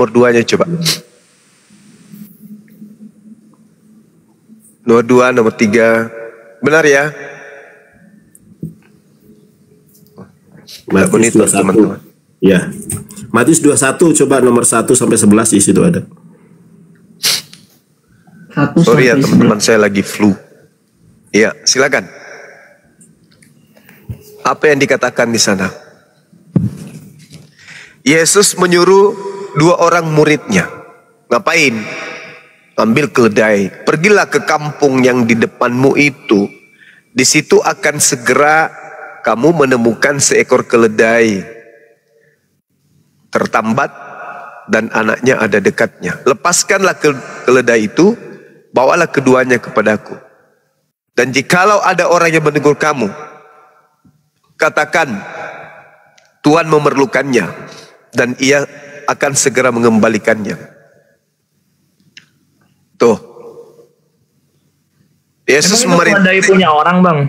nomor 2-nya coba. Nomor 2, nomor 3. Benar ya? Matius 21. Ya. Matius 21 coba nomor 1 sampai 11 di situ ada. Sorry ya teman-teman, saya lagi flu. Iya, silakan. Apa yang dikatakan di sana? Yesus menyuruh 2 orang muridnya. Ngapain? Ambil keledai. Pergilah ke kampung yang di depanmu itu. Di situ akan segera kamu menemukan seekor keledai tertambat dan anaknya ada dekatnya. Lepaskanlah keledai itu, bawalah keduanya kepadaku. Dan jikalau ada orang yang menegur kamu, katakan, Tuhan memerlukannya, dan ia akan segera mengembalikannya. Tuh. Yesus memerintah. Punya orang, Bang.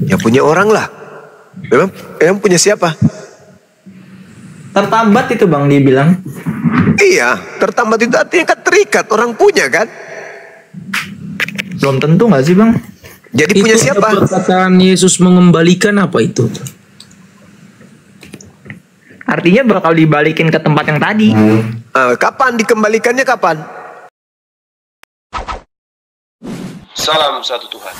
Ya punya orang lah. Memang punya siapa? Tertambat itu, Bang, dia bilang. Iya, tertambat itu artinya kan terikat, orang punya kan? Belum tentu nggak sih, Bang? Jadi punya siapa? Perkataan Yesus mengembalikan apa itu? Artinya bakal dibalikin ke tempat yang tadi. Kapan dikembalikannya, kapan? Salam satu Tuhan.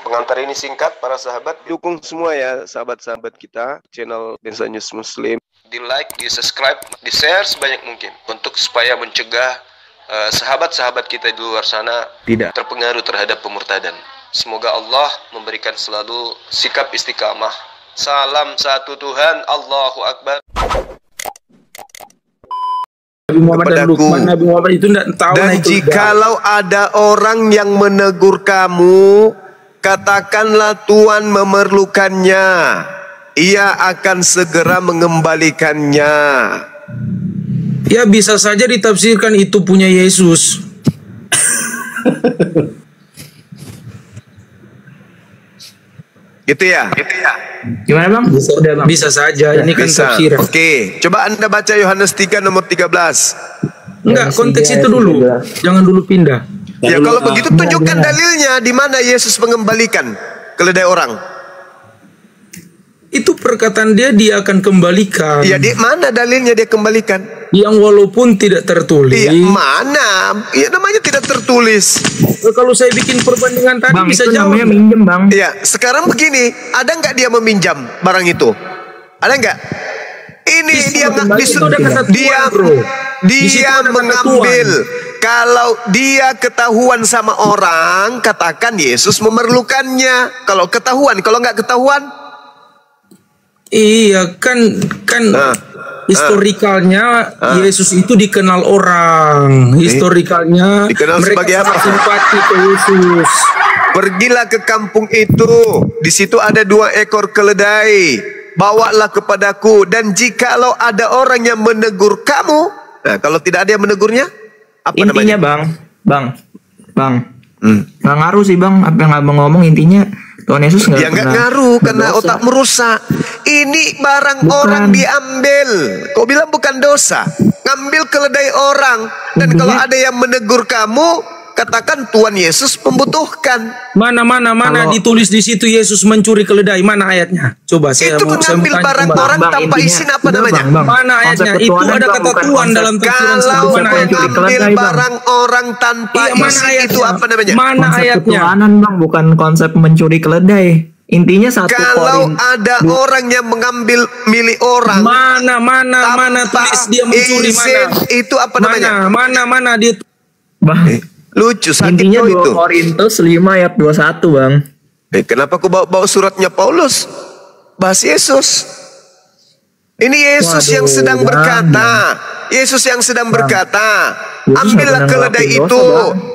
Pengantar ini singkat, para sahabat. Dukung semua ya sahabat-sahabat kita, channel Densa News Muslim. Di like, di subscribe, di share sebanyak mungkin. Untuk supaya mencegah sahabat-sahabat kita di luar sana tidak terpengaruh terhadap pemurtadan. Semoga Allah memberikan selalu sikap istiqamah. Salam satu Tuhan, Allahu Akbar. Nabi Muhammad itu tidak tahu. Dan jikalau ada orang yang menegur kamu, katakanlah Tuhan memerlukannya, ia akan segera mengembalikannya. Ya bisa saja ditafsirkan itu punya Yesus. Gitu ya? Gimana, Bang? Bisa saja, ini kan tafsiran. Oke, coba Anda baca Yohanes 3 nomor 13. Enggak, konteks itu dulu. Jangan dulu pindah. Ya kalau begitu tunjukkan dalilnya di mana Yesus mengembalikan keledai orang. Itu perkataan dia akan kembalikan. Ya di mana dalilnya dia kembalikan? Yang walaupun tidak tertulis. Iya, mana? Ya namanya tidak tertulis. Kalau saya bikin perbandingan tadi, Bang, bisa itu jawab. namanya minjem, Bang. Iya, sekarang begini, ada nggak dia meminjam barang itu? Ada nggak? Ini dia mengambil. Kalau dia ketahuan sama orang, katakan Yesus memerlukannya. Kalau ketahuan, kalau nggak ketahuan, iya kan historikalnya Yesus itu dikenal orang. Historikalnya dikenal mereka sebagai apa? Simpati ke Yesus. Pergilah ke kampung itu, di situ ada 2 ekor keledai. Bawalah kepadaku, dan jikalau ada orang yang menegur kamu, nah kalau tidak ada yang menegurnya, apa intinya namanya? Bang, nggak ngaruh sih, Bang, apa yang Abang ngomong. Intinya Tuhan Yesus nggak ngaruh karena otak merusak. Ini barang orang diambil. Kau bilang bukan dosa, ngambil keledai orang. Dan kalau ada yang menegur kamu, katakan Tuhan Yesus membutuhkan. Mana ditulis di situ Yesus mencuri keledai? Mana ayatnya? Coba saya itu mengambil barang orang tanpa izin, apa namanya? Mana ayatnya? Itu ada kata Tuhan dalam tafsiran. Kalau mengambil barang orang tanpa izin, itu apa namanya? Mana ayatnya? Ketuhanan, Bang, bukan konsep mencuri keledai. Intinya satu. Kalau ada orang yang mengambil milik orang, mana tulis dia mencuri? Mana? Itu apa namanya? Mana dia? Bang, lucu sakit. Intinya 2 itu. Korintus 5 ayat 21, Bang. Kenapa aku bawa suratnya Paulus? Bahas Yesus. Ini Yesus yang sedang berkata. Yesus yang sedang berkata, ambillah keledai itu,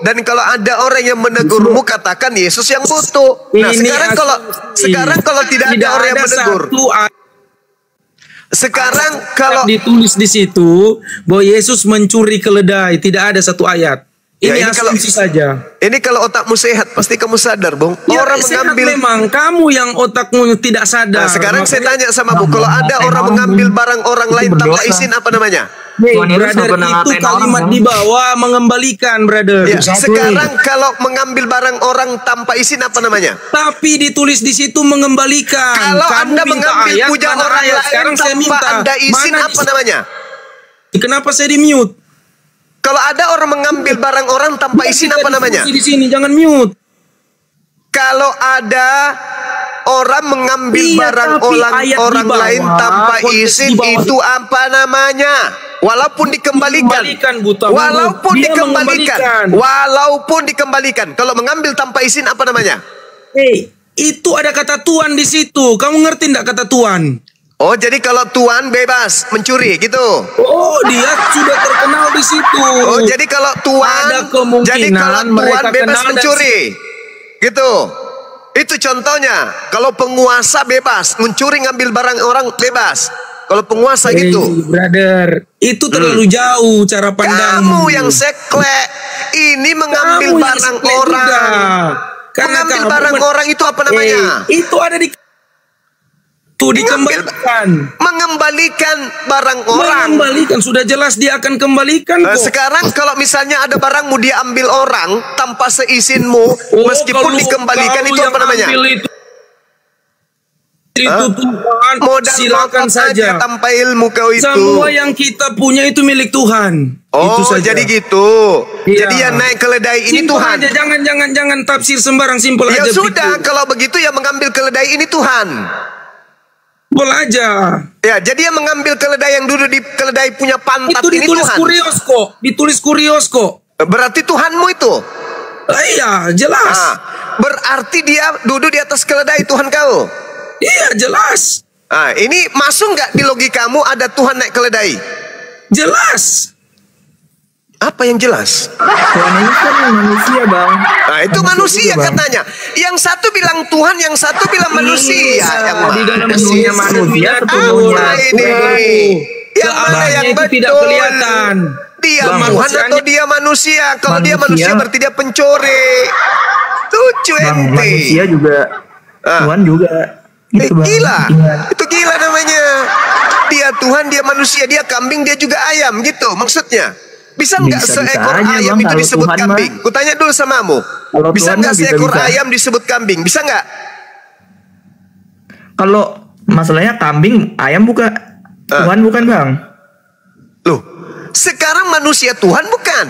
dan kalau ada orang yang menegurmu, katakan Yesus yang butuh. Nah, sekarang kalau tidak ada orang yang menegur, sekarang kalau ditulis di situ bahwa Yesus mencuri keledai, tidak ada satu ayat. Ini ini kalau asumsi saja. ini kalau otakmu sehat pasti kamu sadar, Bung. Ya, Orang sehat mengambil. memang kamu yang otakmu tidak sadar. Nah, sekarang saya Makanya- tanya sama Bu, kalau ada orang mengambil barang orang Itu lain tanpa berdosa. izin apa namanya? Tuhan Yesus brother, nggak pernah itu ngatain kalimat orang, di Bang. bawah mengembalikan, brother. Ya, Bisa, sekarang kalau mengambil barang orang tanpa izin apa namanya? Tapi ditulis di situ mengembalikan. Kalau Kamu Anda minta mengambil ayat, puja mana orang ayat? lain Sekarang saya tanpa minta. Anda izin Mana apa namanya? Kenapa saya di mute? Kalau ada orang mengambil barang orang tanpa izin apa namanya? Di sini jangan mute. Kalau ada orang mengambil Iya, barang tapi orang ayat di orang bawah, lain tanpa konteks izin di bawah. itu apa namanya? Walaupun dikembalikan, Dikembalikan, buta walaupun Dia dikembalikan, mengembalikan. walaupun dikembalikan. Kalau mengambil tanpa izin apa namanya? Itu ada kata Tuhan di situ. Kamu ngerti enggak kata Tuhan? Oh, jadi kalau tuan bebas mencuri gitu. Oh, dia sudah terkenal di situ. Oh, jadi kalau tuan, Ada kemungkinan jadi kalau tuan mereka bebas kenal dan mencuri, gitu. Itu contohnya. Kalau penguasa bebas mencuri ngambil barang orang bebas. Kalau penguasa gitu. Brother, itu terlalu jauh cara pandang. Kamu yang seklek. Ini mengambil barang orang. Mengambil barang orang itu apa namanya? Itu ada di dikembalikan. Mengembalikan barang orang. Mengembalikan, sudah jelas dia akan kembalikan kok. Sekarang kalau misalnya ada barangmu dia ambil orang tanpa seizinmu, Oh, meskipun dikembalikan itu apa namanya? Itu Tuhan, Modal silakan makan saja. tanpa ilmu kau itu. Semua yang kita punya itu milik Tuhan. Oh, Itu saja. jadi gitu. Iya. Jadi yang naik keledai ini Simpel Tuhan. aja, jangan tafsir sembarang, simpel Ya aja. sudah, kalau begitu yang mengambil keledai ini Tuhan. Simpel aja. Ya, jadi yang mengambil keledai yang duduk di keledai punya pantat Itu ini ditulis Tuhan. kurios kok. Ditulis kurios kok. Berarti Tuhanmu itu. Iya, jelas. Nah, berarti dia duduk di atas keledai Tuhan kau. Iya, jelas. Nah, ini masuk nggak di logikamu ada Tuhan naik keledai? Jelas. Apa yang jelas? Tuhan Yesus kan manusia, Bang. Nah, itu manusia juga, Bang. katanya. Yang satu bilang Tuhan, yang satu bilang manusia. Yang di dalam mana dunia sih? manusia Apa sepenuhnya ini? Yang mana Keabadiannya yang itu betul? tidak kelihatan. Dia Bang, Tuhan atau manusianya- dia manusia? Kalau dia Manusia- manusia berarti dia pencuri. Lucu Bang, ente. manusia juga Ah. Tuhan juga. Gitu, Bang. Gila. Intinya. Itu gila namanya. Dia Tuhan, dia manusia, dia kambing, dia juga ayam gitu maksudnya. Bisa nggak Bisa-bisa seekor aja, ayam Bang, itu kalau disebut Tuhan kambing? mah. Kutanya dulu samamu. Kalau Bisa Tuhan nggak mah seekor bisa-bisa. ayam disebut kambing? Bisa nggak? Kalau masalahnya kambing, ayam bukan Tuhan bukan, Bang. Loh, sekarang manusia Tuhan bukan?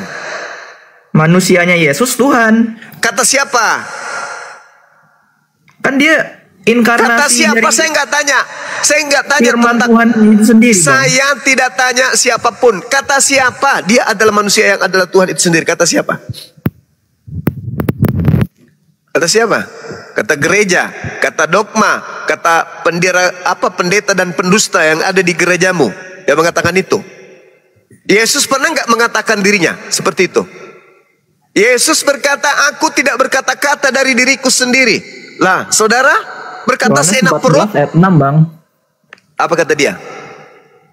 Manusianya Yesus Tuhan. Kata siapa? Kan dia inkarnasi Kata siapa? dari Saya nggak tanya. Saya nggak tanya firman tentang. Tuhan itu sendiri, Bang. Saya tidak tanya siapapun. Kata siapa? Dia adalah manusia yang adalah Tuhan itu sendiri. Kata siapa? Kata siapa? Kata gereja, kata dogma, kata pendeta dan pendusta yang ada di gerejamu yang mengatakan itu. Yesus pernah nggak mengatakan dirinya seperti itu? Yesus berkata, aku tidak berkata-kata dari diriku sendiri. Lah, saudara berkata Yohanes seenak 14 perut. ayat 6, Bang. Apa kata dia?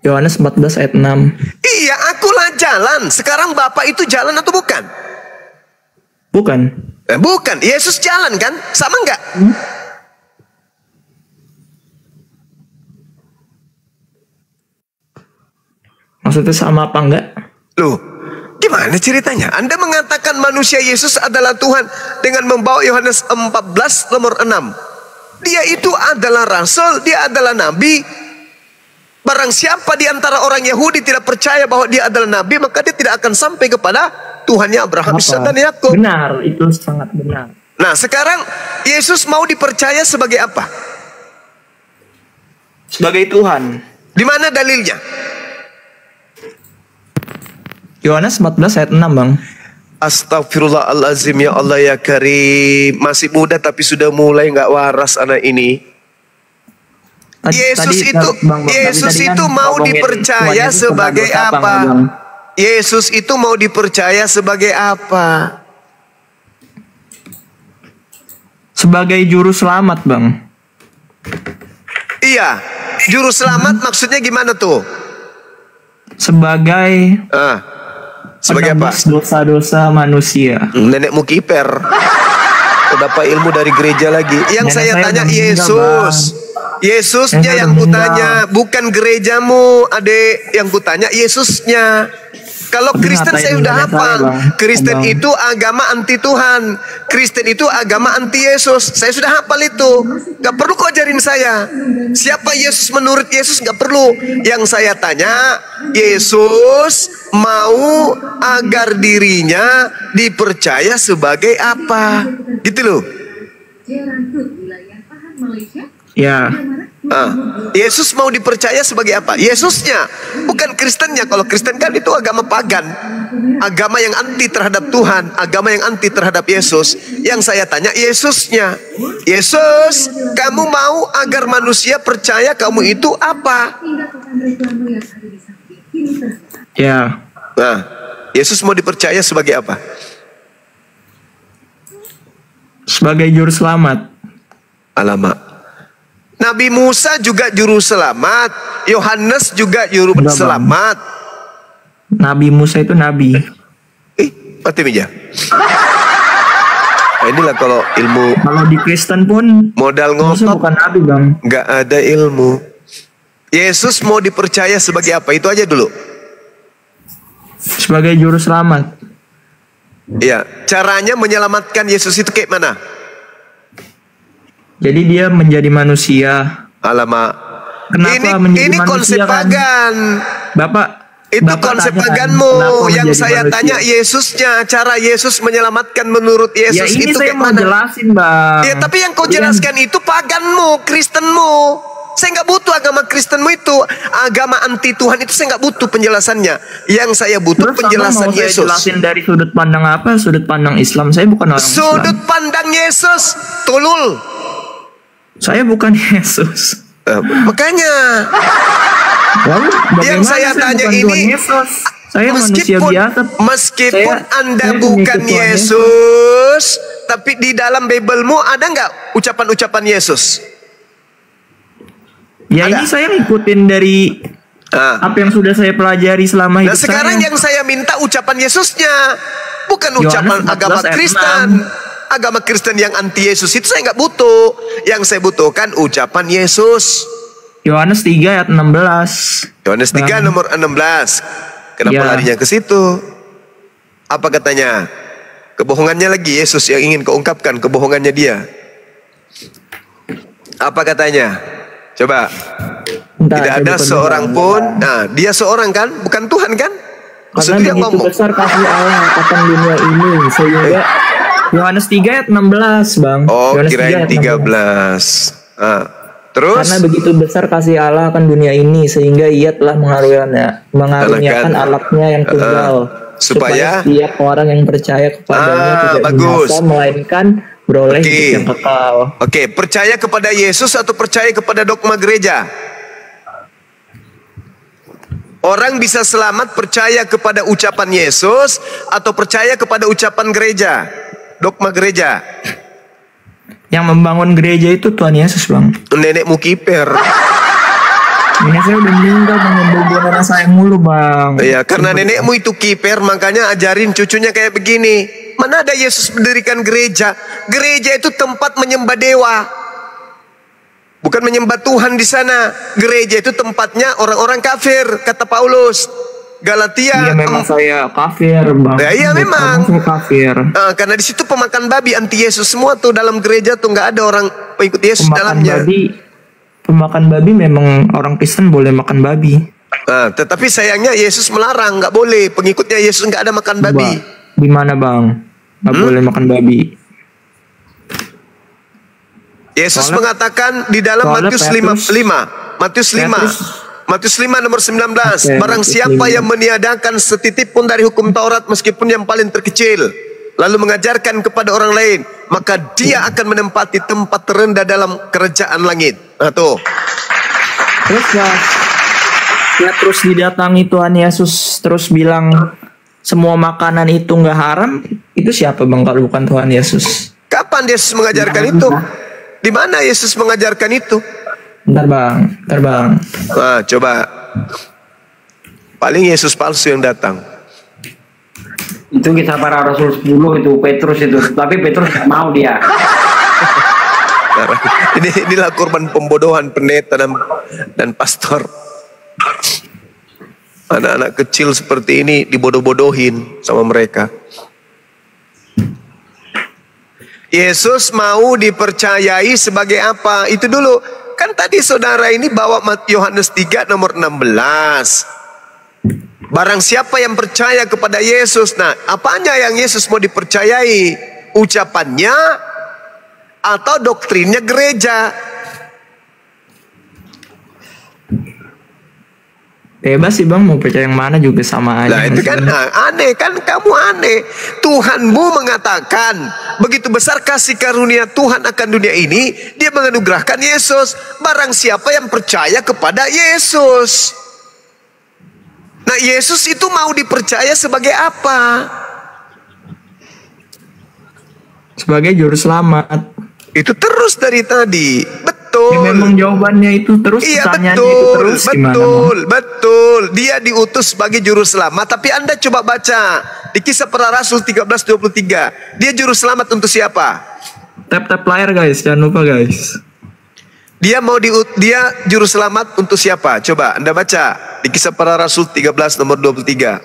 Yohanes 14 ayat 6. Iya, akulah jalan. Sekarang Bapak itu jalan atau bukan? Bukan. Bukan. Yesus jalan kan? Sama nggak? Maksudnya sama apa enggak? Loh, gimana ceritanya? Anda mengatakan manusia Yesus adalah Tuhan dengan membawa Yohanes 14 nomor 6. Dia itu adalah rasul, dia adalah nabi. Barang siapa di antara orang Yahudi tidak percaya bahwa dia adalah nabi, maka dia tidak akan sampai kepada Tuhannya Abraham, Ishak dan Yakub. Benar, itu sangat benar. Nah, sekarang Yesus mau dipercaya sebagai apa? Sebagai Tuhan. Di mana dalilnya? Yohanes 14 ayat 6, Bang. Astagfirullahalazim, ya Allah ya Karim. Masih muda tapi sudah mulai nggak waras anak ini. Yesus itu mau dipercaya sebagai apa? Yesus itu mau dipercaya sebagai apa? Sebagai juru selamat, Bang. Iya, juru selamat maksudnya gimana tuh? Sebagai Sebagai apa? Penebus dosa-dosa manusia. Nenekmu kiper. Dapat ilmu dari gereja lagi. Yang Nenek saya saya tanya udah meninggal, Yesus. Yesusnya Nenek yang udah kutanya, bukan gerejamu, adek. Yang kutanya Yesusnya. Kalau Tapi Kristen ngatain saya udah nenek hafal. saya, Bang. Kristen Abang. itu agama anti Tuhan. Kristen itu agama anti Yesus. Saya sudah hafal itu. Gak perlu kau ajarin saya. Siapa Yesus menurut Yesus gak perlu. Yang saya tanya, Yesus mau agar dirinya dipercaya sebagai apa? Gitu loh. Ya. Yesus mau dipercaya sebagai apa? Yesusnya, bukan Kristennya. Kalau Kristen kan itu agama pagan, agama yang anti terhadap Tuhan, agama yang anti terhadap Yesus. Yang saya tanya Yesusnya. Yesus, kamu mau agar manusia percaya kamu itu apa? Ya. Nah, Yesus mau dipercaya sebagai apa? Sebagai juru selamat. Alamak. Nabi Musa juga juru selamat, Yohanes juga juru Enggak, Bang. selamat. Nabi Musa itu nabi. Mati meja. Nah, inilah kalau ilmu Kalau di Kristen pun modal Musa ngotot bukan nabi, Bang. nggak ada ilmu. Yesus mau dipercaya sebagai apa? Itu aja dulu. Sebagai juru selamat. Ya, caranya menyelamatkan Yesus itu kayak mana? Jadi dia menjadi manusia. Alamak. Kenapa menjadi Ini konsep manusia, kan? pagan. Bapak, Itu Bapak konsep tanya kan, paganmu. kenapa Yang menjadi saya manusia? tanya Yesusnya, cara Yesus menyelamatkan menurut Ya Yesus ini itu saya kayak mau mana? jelasin, Bang. Ya, tapi yang kau Jadi kan- jelaskan itu paganmu, Kristenmu. Saya nggak butuh agama Kristenmu itu. Agama anti Tuhan itu saya nggak butuh penjelasannya. Yang saya butuh Terus penjelasan mau saya Yesus. jelasin dari sudut pandang apa? Sudut pandang Islam. Saya bukan orang Sudut Islam. pandang Yesus, tulul. Saya bukan Yesus. Makanya Lalu yang bagaimana saya tanya bukan Tuhan ini, Yesus? Saya manusia meskipun biasa. meskipun Anda saya bukan pengikut Tuhan Yesus, tapi di dalam Biblemu ada nggak ucapan-ucapan Yesus? Ya Ada. ini saya ngikutin dari apa yang sudah saya pelajari selama Nah hidup sekarang saya. yang saya minta ucapan Yesusnya, bukan Yohanes ucapan 14 agama ayat Kristen. 6. Agama Kristen yang anti Yesus itu saya nggak butuh. Yang saya butuhkan ucapan Yesus. Yohanes 3 ayat 16. Yohanes 3 Bang. nomor 16. Kenapa Ya. larinya ke situ? Apa katanya? Kebohongannya lagi Yesus yang ingin kau ungkapkan, kebohongannya dia. Apa katanya? Coba. Bentar, Tidak saya ada bukan seorang Tuhan. pun. Nah, dia seorang kan? Bukan Tuhan kan? Maksudnya Karena dia begitu ngomong. besar kasih Allah akan dunia ini sehingga Yohanes 3 ayat 16, Bang. Oh, Yohanes 3 kirain ayat 16. 13. Terus? Karena begitu besar kasih Allah akan dunia ini sehingga ia telah mengaruniakan anaknya yang tunggal supaya setiap orang yang percaya kepadanya tidak bagus. binasa melainkan beroleh Oke. hidup yang kekal. Oke, percaya kepada Yesus atau percaya kepada dogma gereja? Orang bisa selamat percaya kepada ucapan Yesus atau percaya kepada ucapan gereja, dogma gereja. Yang membangun gereja itu Tuhan Yesus, Bang. Nenekmu kiper. Nenek saya udah meninggal, Bang. Membawa rasa sayang mulu, Bang. Ya, karena nenekmu itu kiper, makanya ajarin cucunya kayak begini. Mana ada Yesus mendirikan gereja? Gereja itu tempat menyembah dewa. Bukan menyembah Tuhan di sana. Gereja itu tempatnya orang-orang kafir, kata Paulus. Galatia. Iya, memang saya kafir, Bang. Ya, iya, memang. Saya kafir. Karena di situ pemakan babi anti Yesus semua tuh dalam gereja tuh nggak ada orang pengikut Yesus dalamnya. Pemakan babi memang orang Kristen boleh makan babi. Tetapi sayangnya Yesus melarang, nggak boleh. Pengikutnya Yesus nggak ada makan babi. Di mana, Bang? Nggak boleh makan babi. Yesus mengatakan di dalam Matius 5, Matius 5 nomor 19, barang siapa yang meniadakan setitip pun dari hukum Taurat meskipun yang paling terkecil, lalu mengajarkan kepada orang lain, maka dia akan menempati tempat terendah dalam kerajaan langit. Nah tuh. Terus ya terus didatangi Tuhan Yesus terus bilang semua makanan itu nggak haram, itu siapa, Bang, kalau bukan Tuhan Yesus? Kapan Yesus mengajarkan itu? Di mana Yesus mengajarkan itu? Bentar, Bang. Coba. Paling Yesus palsu yang datang. Itu Kisah Para Rasul 10 itu Petrus itu. Tapi Petrus nggak mau dia. Inilah korban pembodohan pendeta dan pastor. Anak-anak kecil seperti ini dibodoh-bodohin sama mereka. Yesus mau dipercayai sebagai apa? Itu dulu. Kan tadi saudara ini bawa Yohanes 3 nomor 16. Barang siapa yang percaya kepada Yesus. Nah, apanya yang Yesus mau dipercayai? Ucapannya atau doktrinnya gereja? Bebas sih bang, mau percaya yang mana juga sama aja. Nah itu kan aneh kan, kamu aneh. Tuhanmu mengatakan begitu besar kasih karunia Tuhan akan dunia ini, dia menganugerahkan Yesus. Barang siapa yang percaya kepada Yesus. Nah Yesus itu mau dipercaya sebagai apa? Sebagai juru selamat. Itu terus dari tadi. Betul. Ya, memang jawabannya itu terus, iya, pertanyaannya betul, itu terus betul. Dia diutus sebagai juru selamat. Tapi Anda coba baca di Kisah Para Rasul 13:23. Dia juru selamat untuk siapa? Tap layar guys, jangan lupa guys. Dia juru selamat untuk siapa? Coba Anda baca di Kisah Para Rasul 13 nomor 23.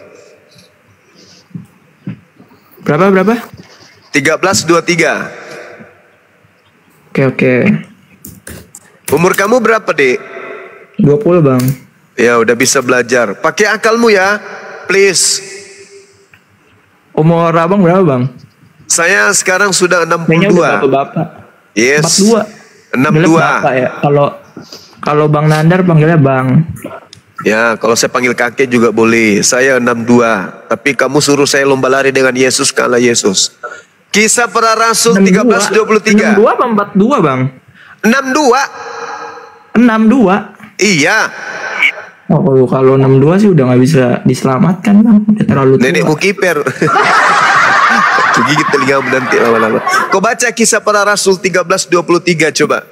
Berapa? 13:23. Oke. Umur kamu berapa, Dek? 20 bang. Ya udah bisa belajar. Pakai akalmu ya, please. Umur abang berapa bang? Saya sekarang sudah 62. Kayaknya udah bapak-bapak. Yes. 62. Bapak ya. Kalau Bang Nandar panggilnya Bang. Ya, kalau saya panggil kakek juga boleh. Saya 62. Tapi kamu suruh saya lomba lari dengan Yesus, kalah Yesus. Kisah Para Rasul 13:23. 62 apa 42 bang? 62. Iya. Oh, kalau 62 sih udah nggak bisa diselamatkan bang. Udah terlalu tua. Nenek mau kiper. Gigit telingamu nanti lama-lama. Kau baca Kisah Para Rasul 13:23 coba.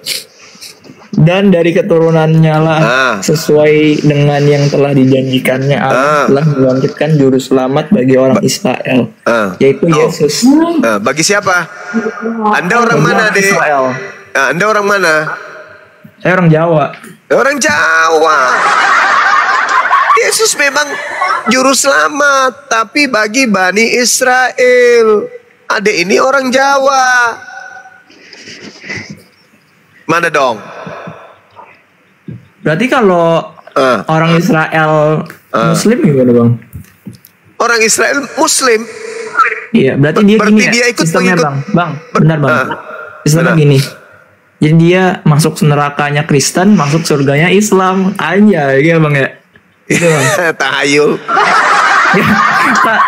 Dan dari keturunannya lah sesuai dengan yang telah dijanjikannya Allah telah membangkitkan juru selamat bagi orang Israel, yaitu Yesus. Bagi siapa? Anda orang mana, Dek? Israel. Anda orang mana? Saya orang Jawa. Orang Jawa. Yesus memang juru selamat, tapi bagi Bani Israel. Adek ini orang Jawa. Mana dong? Berarti kalau orang Israel Muslim gimana bang? Orang Israel Muslim. Iya, berarti dia berarti gini dia ikut sistemnya bang. Benar bang. Sistemnya gini. Jadi dia masuk nerakanya Kristen, masuk surganya Islam. Aja, gitu bang ya. Gitu bang. Tahayul.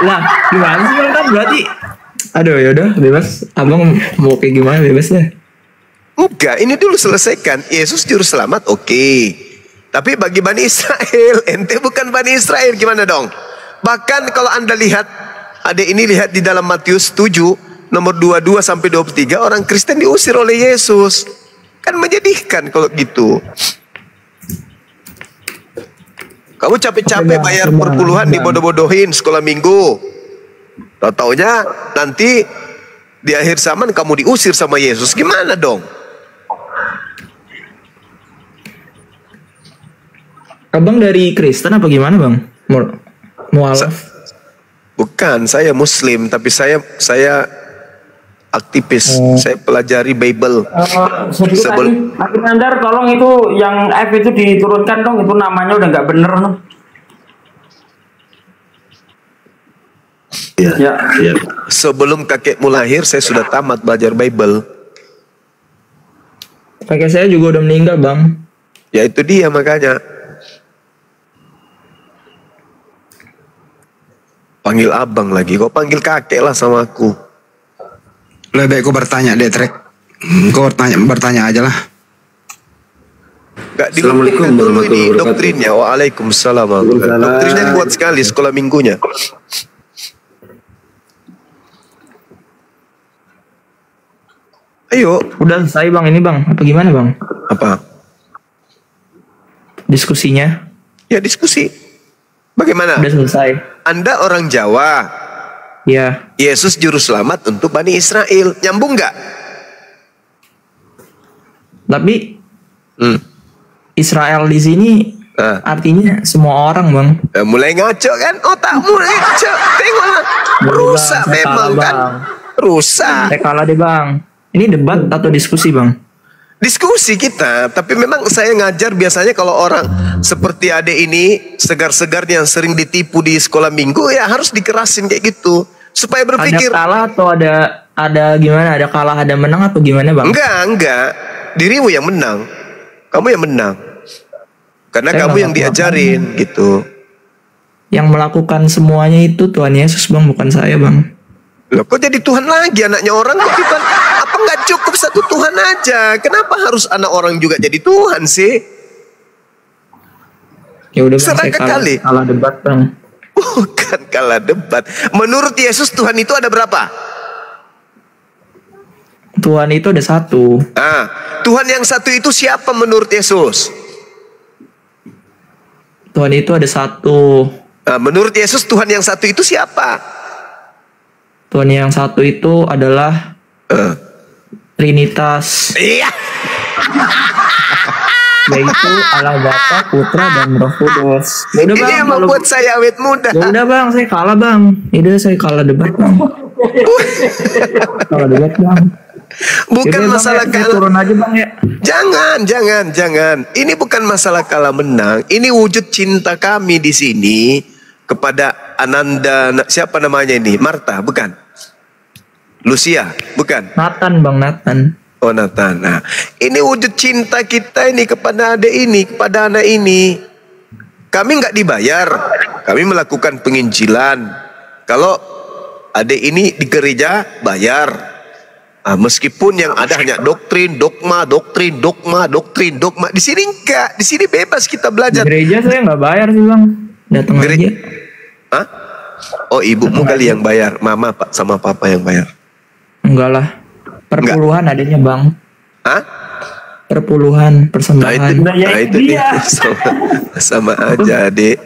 Lah, gimana sih bang kan berarti? Aduh, yaudah bebas. Abang mau kayak gimana bebas deh. Enggak, ini dulu selesaikan. Yesus juru selamat, oke. Tapi bagi Bani Israel, ente bukan Bani Israel, gimana dong? Bahkan kalau Anda lihat, adik ini lihat di dalam Matius 7, nomor 22 sampai 23, orang Kristen diusir oleh Yesus. Kan menyedihkan kalau gitu. Kamu capek-capek bayar perpuluhan dibodoh-bodohin sekolah minggu. Tahu-taunya nanti di akhir zaman kamu diusir sama Yesus. Gimana dong? Abang dari Kristen apa gimana bang? Mualaf? Bukan, saya Muslim, tapi saya aktivis. Saya pelajari Bible. Akhir Nandar, tolong itu yang F itu diturunkan dong. Itu namanya udah nggak bener no. Ya. Sebelum kakekmu lahir, saya sudah tamat belajar Bible. Kakek saya juga udah meninggal bang. Ya itu dia makanya. Panggil abang lagi, kau panggil kakek lah sama aku. Lebih baik kau bertanya deh, Trek. Kau bertanya aja lah. Gak dilumpuhkan dulu ini doktrinnya. Waalaikumsalam. Doktrinnya kuat sekali sekolah minggunya. Ayo. Udah selesai bang ini bang. Apa gimana bang? Apa? Diskusinya? Ya diskusi. Bagaimana? Udah selesai. Anda orang Jawa. Ya, Yesus juru selamat untuk Bani Israel. Nyambung nggak? tapi Hmm. Israel di sini artinya semua orang, Bang. Mulai ngaco kan? Otakmu ngaco. Tengoklah. Rusak Bang, saya memang kalah, kan. Bang. Rusak. Saya kalah deh, Bang. Ini debat atau diskusi, Bang? Diskusi kita, tapi memang saya ngajar biasanya kalau orang seperti adik ini, segar-segarnya yang sering ditipu di sekolah minggu, ya harus dikerasin kayak gitu. Supaya berpikir. Ada kalah atau ada gimana? Ada kalah, ada menang apa gimana, Bang? Enggak. Dirimu yang menang. Kamu yang menang. Karena Saya kamu nggak yang ngaku diajarin gitu. Yang melakukan semuanya itu Tuhan Yesus, Bang, bukan saya, Bang. Loh, kok jadi Tuhan lagi anaknya orang? Kok kita, apa nggak cukup satu Tuhan aja? Kenapa harus anak orang juga jadi Tuhan sih? Ya udah, Bang, saya Seraka kali. kalah debat, Bang. Bukan kalah debat. Menurut Yesus Tuhan itu ada berapa? Tuhan itu ada satu. Tuhan yang satu itu siapa menurut Yesus? Tuhan itu ada satu. Menurut Yesus Tuhan yang satu itu siapa? Tuhan yang satu itu adalah Trinitas, Iya. yaitu Allah Bapa, Putra, dan Roh Kudus. Ya udah, Ini Bang, yang kalau- membuat saya awet muda. Ya udah, Bang, saya kalah, Bang. Ya udah, saya kalah debat, Bang. Kalah debat, Bang. Bukan Ya udah, Bang, masalah ya, saya kalah. turun aja, Bang, ya. Jangan. Ini bukan masalah kalah menang. Ini wujud cinta kami di sini kepada Ananda. Siapa namanya ini? Marta, bukan? Lucia, bukan? Nathan, Bang, Nathan. Oh, Nathan. Nah, ini wujud cinta kita ini kepada adik ini, kepada anak ini. Kami nggak dibayar. Kami melakukan penginjilan. Kalau adik ini di gereja bayar. Meskipun yang ada hanya doktrin, dogma. Di sini enggak. Di sini bebas kita Di belajar. gereja saya nggak bayar sih, Bang. Datang Gere- aja. Hah? Oh, ibumu kali yang bayar. Mama Pak sama papa yang bayar. Enggak lah. Perpuluhan adanya, Bang. Hah? Perpuluhan, Nah persembahan. itu, Nah, ya nah, itu itu dia. sama aja, Adik.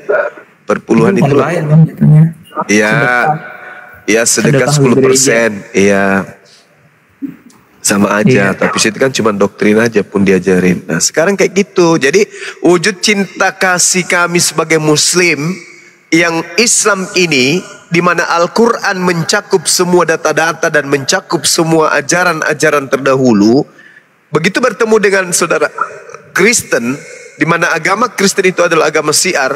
Perpuluhan Bukan itu. bayar, Bang, katanya. Iya. Iya, sedekah Sedekah 10%. Iya. Sama aja, Iya. tapi situ kan cuma doktrin aja pun diajarin. Nah, sekarang kayak gitu. Jadi wujud cinta kasih kami sebagai muslim yang Islam ini, di mana Al-Quran mencakup semua data-data dan mencakup semua ajaran-ajaran terdahulu. Begitu bertemu dengan saudara Kristen, di mana agama Kristen itu adalah agama syiar,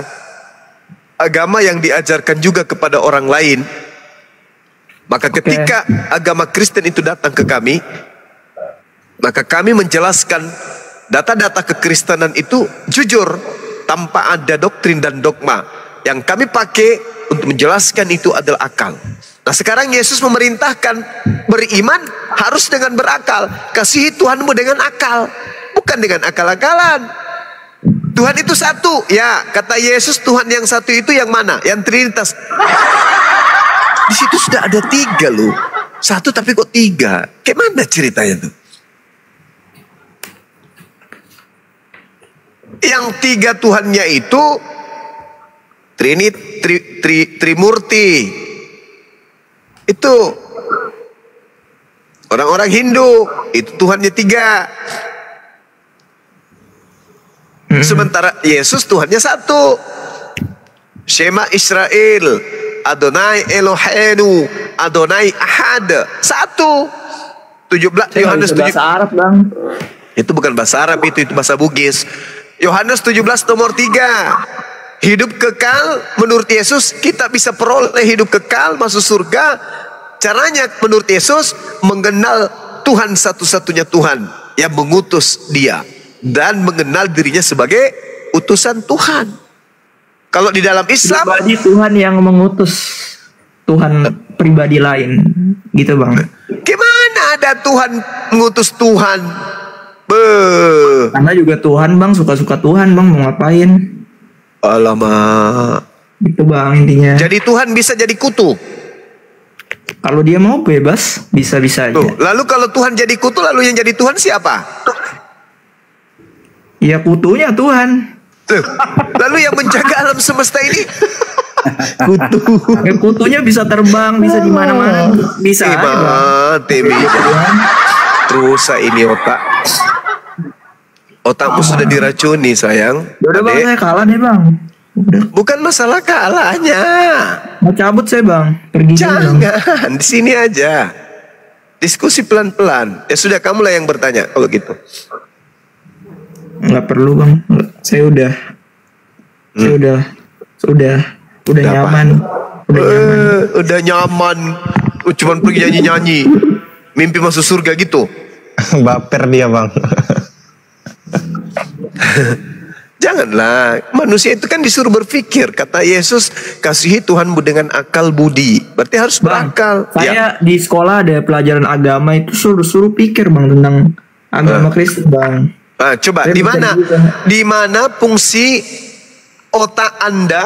agama yang diajarkan juga kepada orang lain. Maka ketika agama Kristen itu datang ke kami, maka kami menjelaskan data-data kekristenan itu jujur, tanpa ada doktrin dan dogma. Yang kami pakai untuk menjelaskan itu adalah akal. Nah, sekarang Yesus memerintahkan beriman harus dengan berakal. Kasihi Tuhanmu dengan akal, bukan dengan akal-akalan. Tuhan itu satu. Ya, kata Yesus Tuhan yang satu itu yang mana? Yang Trinitas. Di situ sudah ada 3 loh. Satu tapi kok 3. Kayak mana ceritanya tuh? Yang 3 Tuhannya itu Trimurti. Itu orang-orang Hindu, itu Tuhannya 3. Sementara Yesus Tuhannya 1. Shema Israel, Adonai Eloheinu, Adonai Ahad. 1. 17 Saya nggak Yohanes bisa 7. bahasa Arab, Bang. Itu bukan bahasa Arab, itu bahasa Bugis. Yohanes 17 nomor 3. Hidup kekal menurut Yesus, kita bisa peroleh hidup kekal, masuk surga. Caranya menurut Yesus mengenal Tuhan satu-satunya Tuhan yang mengutus dia dan mengenal dirinya sebagai utusan Tuhan. Kalau di dalam Islam, Pribadi Tuhan yang mengutus Tuhan pribadi lain, gitu, Bang. gimana ada Tuhan mengutus Tuhan? Karena juga Tuhan, Bang, suka-suka Tuhan, Bang, mau ngapain? Alamak. Gitu, Bang, intinya. Jadi Tuhan bisa jadi kutu. Kalau dia mau bebas, bisa-bisa aja. Tuh, lalu kalau Tuhan jadi kutu, lalu yang jadi Tuhan siapa? Ya kutunya Tuhan. Tuh. Lalu yang menjaga alam semesta ini Kutu. Ya, kutunya bisa terbang, bisa di mana-mana, bisa aja, Bang. mati terus ini otakmu sudah diracuni sayang. Udah Bang, Adek. saya kalah deh Bang. Udah, Bukan masalah kalahnya. mau cabut saya Bang. Pergi dulu, Bang. Jangan, di sini aja. Diskusi pelan-pelan. Ya sudah, kamulah yang bertanya kalau gitu. Nggak perlu Bang. Saya udah Udah apa? nyaman. Udah nyaman. Cuman pergi nyanyi-nyanyi. Mimpi masuk surga gitu. Baper dia bang. Janganlah. Manusia itu kan disuruh berpikir. Kata Yesus, kasihi Tuhanmu dengan akal budi. Berarti harus Bang, berakal. saya di sekolah ada pelajaran agama itu suruh pikir Bang tentang agama Kristen Bang. Ah, coba Saya di bisa mana? juga. Di mana fungsi otak Anda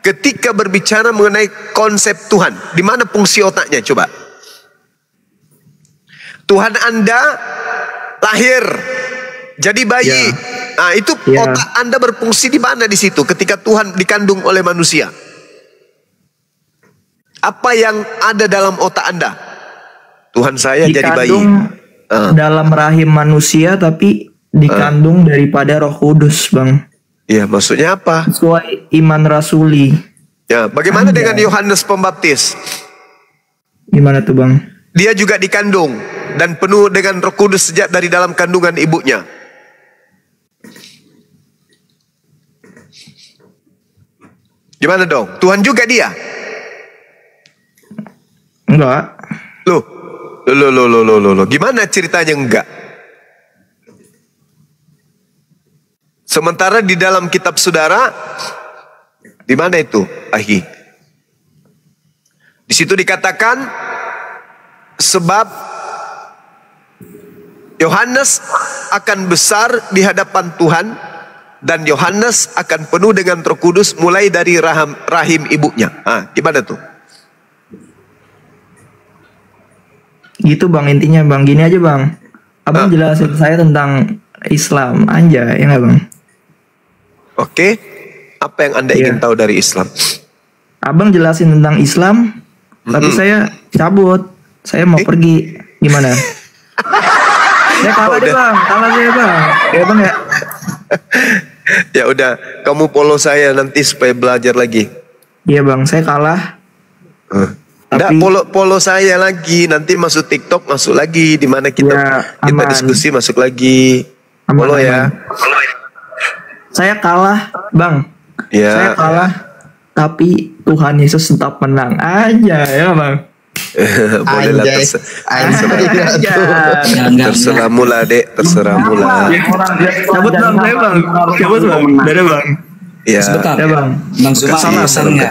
ketika berbicara mengenai konsep Tuhan? Di mana fungsi otaknya? Coba. Tuhan Anda lahir jadi bayi. Ya. Nah, itu Ya. otak Anda berfungsi di mana di situ ketika Tuhan dikandung oleh manusia? Apa yang ada dalam otak Anda? Tuhan saya jadi bayi. Dikandung dalam rahim manusia tapi dikandung daripada Roh Kudus Bang. Ya, maksudnya apa? Sesuai iman rasuli. Ya, bagaimana dengan Yohanes Pembaptis? Gimana tuh Bang? Dia juga dikandung dan penuh dengan Roh Kudus sejak dari dalam kandungan ibunya. Gimana dong? Tuhan juga dia? Enggak. Loh. Gimana ceritanya enggak? Sementara di dalam kitab saudara, di mana itu, Ahi? Di situ dikatakan sebab Yohanes akan besar di hadapan Tuhan dan Yohanes akan penuh dengan Roh Kudus mulai dari rahim ibunya. Gimana tuh? Gitu Bang, intinya Bang. Gini aja Bang. Abang jelasin saya tentang Islam aja, ya nggak Bang? Oke. Apa yang Anda ingin tahu dari Islam? Abang jelasin tentang Islam, tapi saya cabut. Saya mau pergi. Gimana? Saya kalah deh Bang. Kalah saya Bang. Ya Bang ya. Ya udah, kamu follow saya nanti supaya belajar lagi. Iya Bang, saya kalah. Nggak, follow saya lagi, nanti masuk TikTok, masuk lagi, di mana kita aman. diskusi, masuk lagi. Aman, Follow ya. Saya kalah, Bang. Ya. Saya kalah, tapi Tuhan Yesus tetap menang aja, ya Bang. Bolehlah, terserah mula dek, terserah mula. Cabut Bang, saya Bang. Cabut Bang, dadah Bang. Ya. Sebentar Ya Bang. Bang Suma pesannya.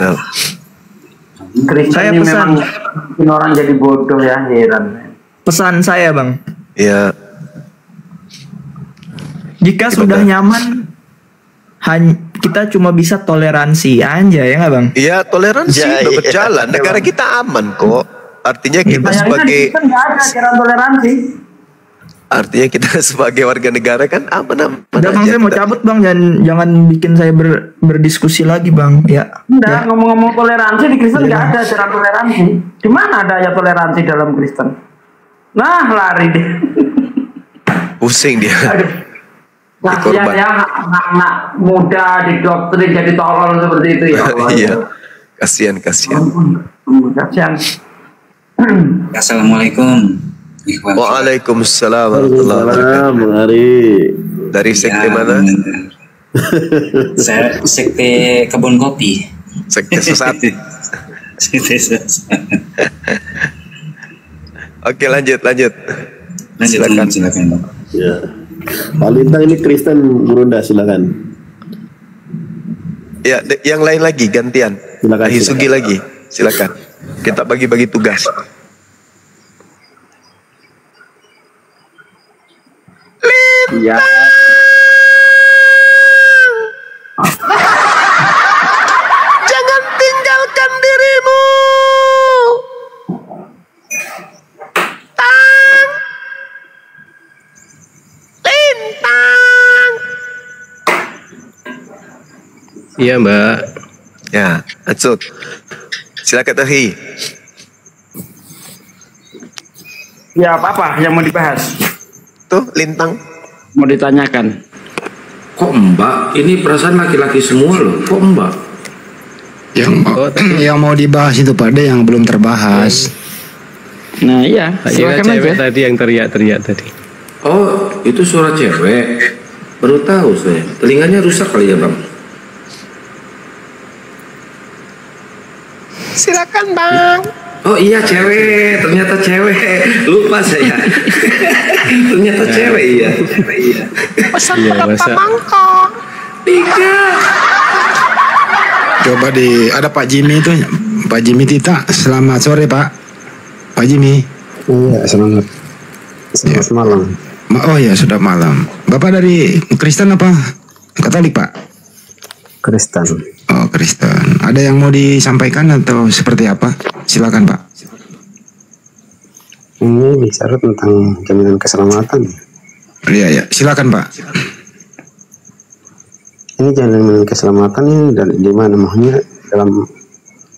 Kristen Saya ini pesan. memang bikin orang jadi bodoh ya, heran. Pesan saya Bang, Ya. jika sudah nyaman, kita cuma bisa toleransi aja, ya nggak Bang? Iya, toleransi udah berjalan. Negara kita aman kok. Artinya kita sebagai Nggak ada ajaran toleransi. artinya kita sebagai warga negara kan aman-aman Udah Bang, aja. saya mau cabut Bang, jangan bikin saya berdiskusi lagi Bang. Ya. Enggak, ngomong-ngomong toleransi di Kristen nggak ada ajaran toleransi. Di mana ada ya toleransi dalam Kristen? Nah, lari deh. Pusing dia. Aduh. Kasihan Dikorban. ya anak-anak muda didoktrin jadi tolol seperti itu ya Allah. Iya. Kasihan. Kasihan. Assalamualaikum. Waalaikumsalam warahmatullahi wabarakatuh. Bang Ari. Dari sekte Ya, mana? Saya sekte kebun kopi. Sekte sesat. Sekte sesat. Oke, lanjut. Silakan. Bang. Ya. Pak Lintang ini Kristen Burunda, silakan. Ya, yang lain lagi gantian. Silakan, Hisugi silakan. lagi. Silakan. Kita bagi-bagi tugas. Iya. Jangan tinggalkan dirimu. Lintang. Iya, Mbak. Ya, Acut. Silakan Tahi. Ya apa yang mau dibahas? Tuh, Lintang. Mau ditanyakan. Kok Mbak? Ini perasaan laki-laki semua loh. Kok Mbak? Yang mau dibahas itu Pak De yang belum terbahas. Nah iya, Iya, silakan cewek aja. tadi yang teriak-teriak tadi. Oh, itu suara cewek. Baru tahu saya. Telinganya rusak kali ya Bang? Silakan, Bang. Oh iya cewek, ternyata cewek. Lupa saya. Ternyata cewek iya. Pesan Iya, berapa masa- mangkok? 3. Coba ada Pak Jimmy itu, Pak Jimmy Tita. Selamat sore Pak. Pak Jimmy. Iya, selamat malam. Oh ya sudah malam. Bapak dari Kristen apa Katolik Pak? Kristen. Oh Kristen. Ada yang mau disampaikan atau seperti apa? Silakan Pak. Ini bicara tentang jaminan keselamatan. Iya ya, silakan Pak. Ini jaminan keselamatan ini di mana maksudnya dalam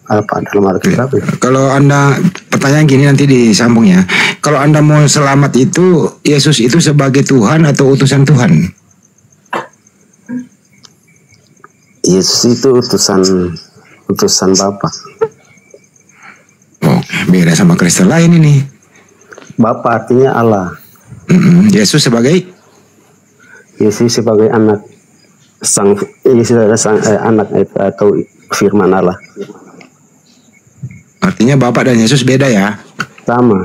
apa dalam Alkitab? Ya? Kalau Anda pertanyaan gini nanti disambung ya. Kalau Anda mau selamat itu Yesus itu sebagai Tuhan atau utusan Tuhan? Yesus itu utusan Bapa. Oh, beda sama Kristen lain ini. Bapa artinya Allah. Yesus sebagai anak Yesus adalah anak atau firman Allah. Artinya Bapak dan Yesus beda ya? Sama.